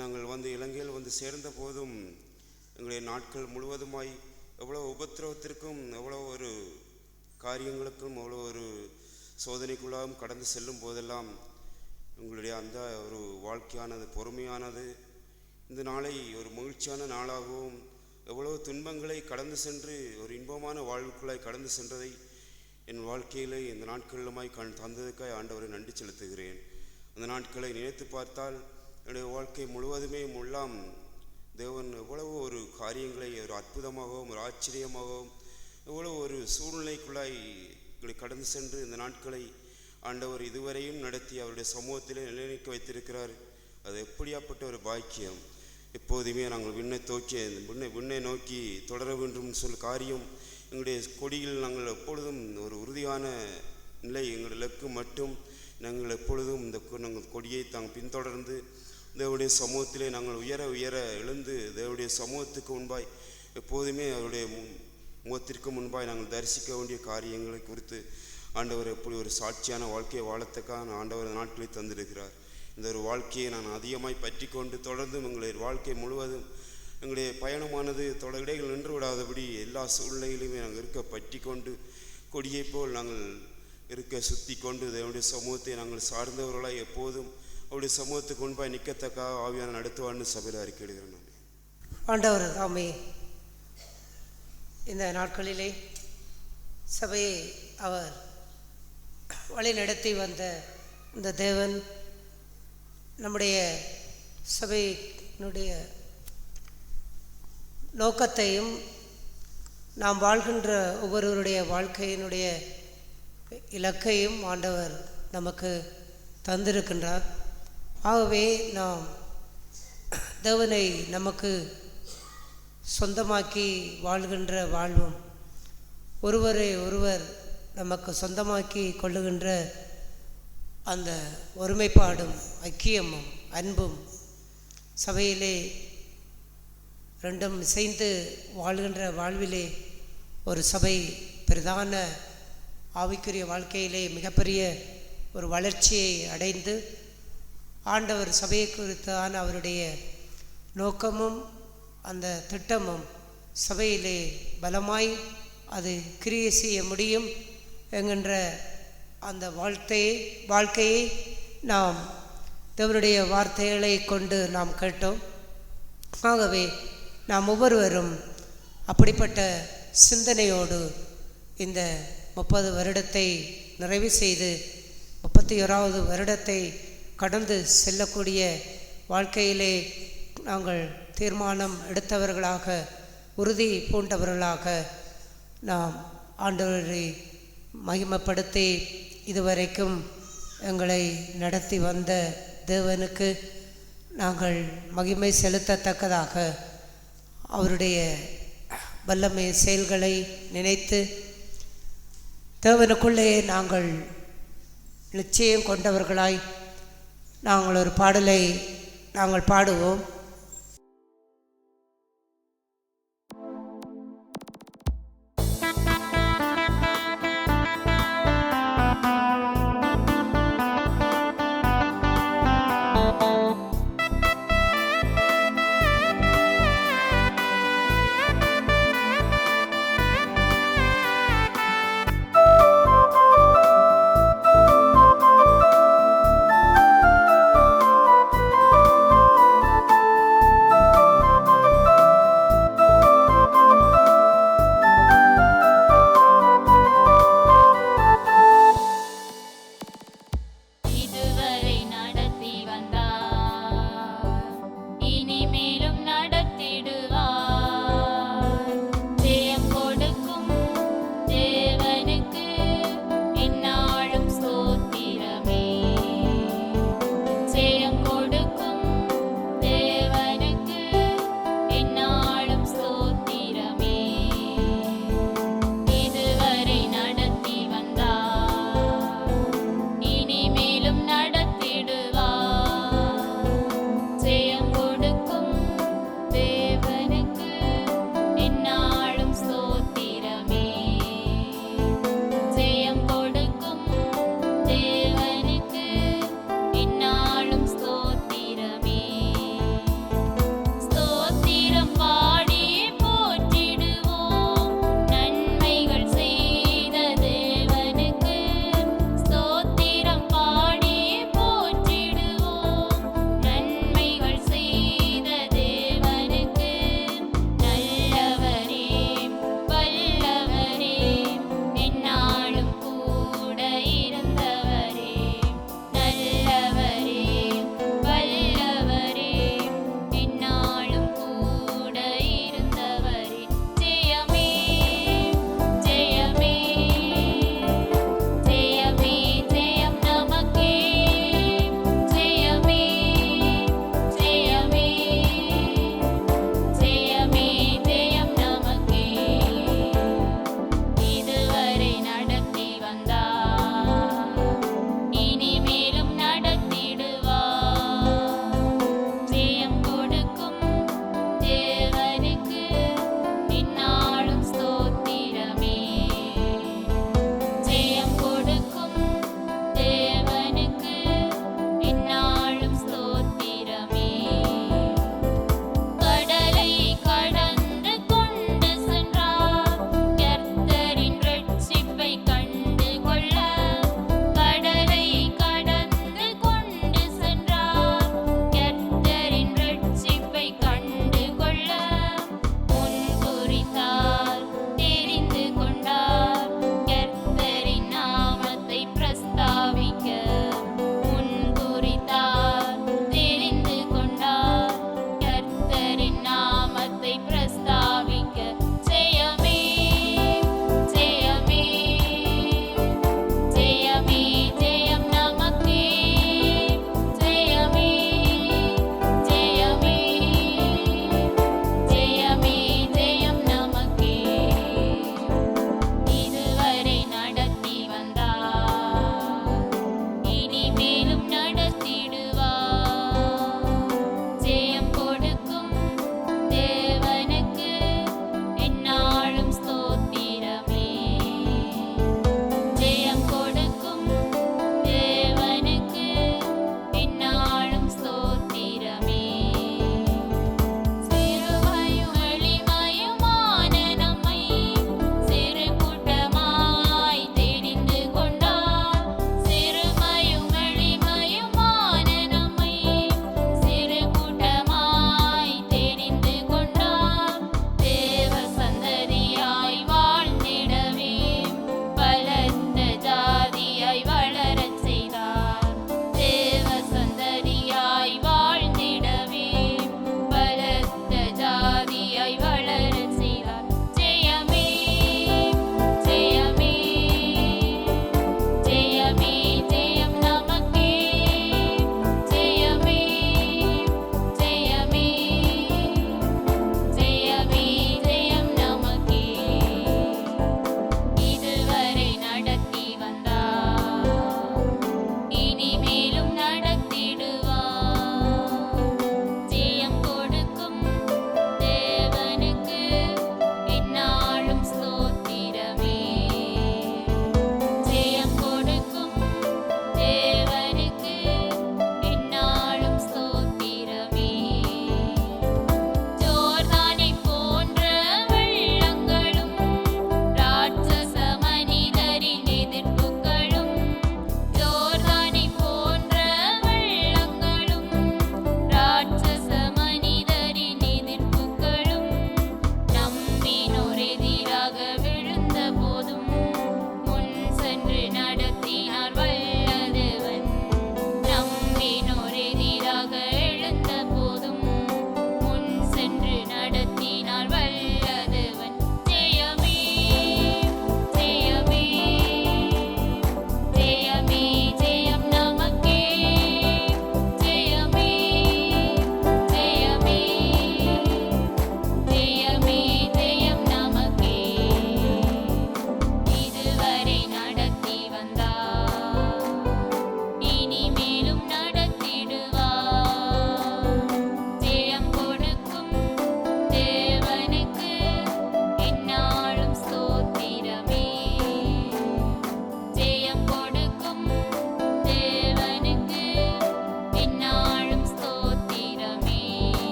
நாங்கள் இலங்கையில் சேர்ந்த போதும் எங்களுடைய நாட்கள் முழுவதுமாய் எவ்வளோ உபத்திரவத்திற்கும் எவ்வளோ ஒரு காரியங்களுக்கும் எவ்வளோ ஒரு சோதனைக்குள்ளாகவும் கடந்து செல்லும் போதெல்லாம் உங்களுடைய அந்த ஒரு வாழ்க்கையானது பொறுமையானது இந்த நாளை ஒரு மகிழ்ச்சியான நாளாகவும் எவ்வளோ துன்பங்களை கடந்து சென்று ஒரு இன்பமான வாழ்வுக்குள்ளாய் கடந்து சென்றதை என் வாழ்க்கையிலே இந்த நாட்களிலுமாய் தந்ததுக்காய் ஆண்டவரை நன்றி செலுத்துகிறேன். அந்த நாட்களை நினைத்து பார்த்தால் என்னுடைய வாழ்க்கை முழுவதுமே எல்லாம் தேவன் எவ்வளவு ஒரு காரியங்களை ஒரு அற்புதமாகவும் ஒரு ஆச்சரியமாகவும் எவ்வளோ ஒரு சூழ்நிலைக்குள்ளாய் கடந்து சென்று இந்த நாட்களை ஆண்டவர் இதுவரையும் நடத்தி அவருடைய சமூகத்திலே நிலைநிற்க வைத்திருக்கிறார். அது எப்படியாப்பட்ட ஒரு பாக்கியம். எப்போதுமே நாங்கள் விண்ணை நோக்கி தொடர வேண்டும் காரியம் எங்களுடைய கொடியில் நாங்கள் எப்பொழுதும் ஒரு உறுதியான நிலை எங்களுடைய இலக்கு மட்டும் நாங்கள் எப்பொழுதும் நாங்கள் கொடியை பின்தொடர்ந்து தேவனுடைய சமூகத்திலே நாங்கள் உயர எழுந்து தேவனுடைய சமூகத்துக்கு முன்பாய் எப்போதுமே அவருடைய முகத்திற்கு முன்பாய் நாங்கள் தரிசிக்க வேண்டிய காரியங்களை குறித்து ஆண்டவர் எப்படி ஒரு சாட்சியான வாழ்க்கையை வாழத்துக்காக ஆண்டவர் நாட்களை தந்திருக்கிறார். இந்த ஒரு வாழ்க்கையை நான் அதிகமாய் பற்றி கொண்டு தொடர்ந்தும் எங்களுடைய வாழ்க்கை முழுவதும் எங்களுடைய பயணமானது இடைகள் நின்று விடாதபடி எல்லா சூழ்நிலையிலுமே நாங்கள் இருக்க பற்றி கொண்டு கொடியை போல் நாங்கள் இருக்க சுத்தி கொண்டு தேவனுடைய சமூகத்தை நாங்கள் சார்ந்தவர்களாய் எப்போதும் அவருடைய சமூகத்துக்கு முன்பாய் நிற்கத்தக்காக ஆவியான நடத்துவான்னு சபையில் அறிக்கையிடுகிறேன். ஆண்டவர் தாமே இந்த நாட்களிலே சபையை அவர் வழி நடத்தி வந்த இந்த தேவன் நம்முடைய சபையினுடைய நோக்கத்தையும் நாம் வாழ்கின்ற ஒவ்வொருவருடைய வாழ்க்கையினுடைய இலக்கையும் ஆண்டவர் நமக்கு தந்திருக்கின்றார். ஆகவே நாம் தேவனை நமக்கு சொந்தமாக்கி வாழ்கின்ற வாழ்வும் ஒருவரை ஒருவர் நமக்கு சொந்தமாக்கி கொள்ளுகின்ற அந்த ஒருமைப்பாடும் ஐக்கியமும் அன்பும் சபையிலே ரெண்டும் இசைந்து வாழ்கின்ற வாழ்விலே ஒரு சபை பிரதான ஆவிக்குரிய வாழ்க்கையிலே மிகப்பெரிய ஒரு வளர்ச்சியை அடைந்து ஆண்டவர் சபையை குறித்தான அவருடைய நோக்கமும் அந்த திட்டமும் சபையிலே பலமாய் அது கிரியை செய்ய முடியும் என்கின்ற அந்த வாழ்க்கையை நாம் தேவனுடைய வார்த்தைகளை கொண்டு நாம் கேட்டோம். ஆகவே நாம் ஒவ்வொருவரும் அப்படிப்பட்ட சிந்தனையோடு இந்த 30 வருடத்தை நிறைவு செய்து 31வது வருடத்தை கடந்து செல்லக்கூடிய வாழ்க்கையிலே நாங்கள் தீர்மானம் எடுத்தவர்களாக உறுதி பூண்டவர்களாக நாம் ஆண்டவரை மகிமைப்படுத்தி இதுவரைக்கும் எங்களை நடத்தி வந்த தேவனுக்கு நாங்கள் மகிமை செலுத்தத்தக்கதாக அவருடைய வல்லமை செயல்களை நினைத்து தேவனுக்குள்ளே நாங்கள் நிச்சயம் கொண்டவர்களாய் நாங்கள் ஒரு பாடலை நாங்கள் பாடுவோம்.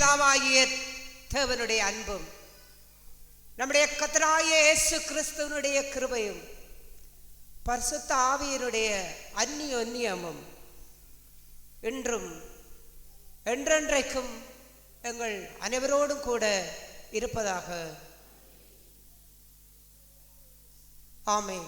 பிதாவாகிய தேவனுடைய அன்பும் நம்முடைய கர்த்தராகிய இயேசு கிறிஸ்துவனுடைய கிருபையும் பரிசுத்த ஆவியினுடைய அந்நியமும் இன்றும் என்றென்றைக்கும் எங்கள் அனைவரோடும் கூட இருப்பதாக. ஆமென்.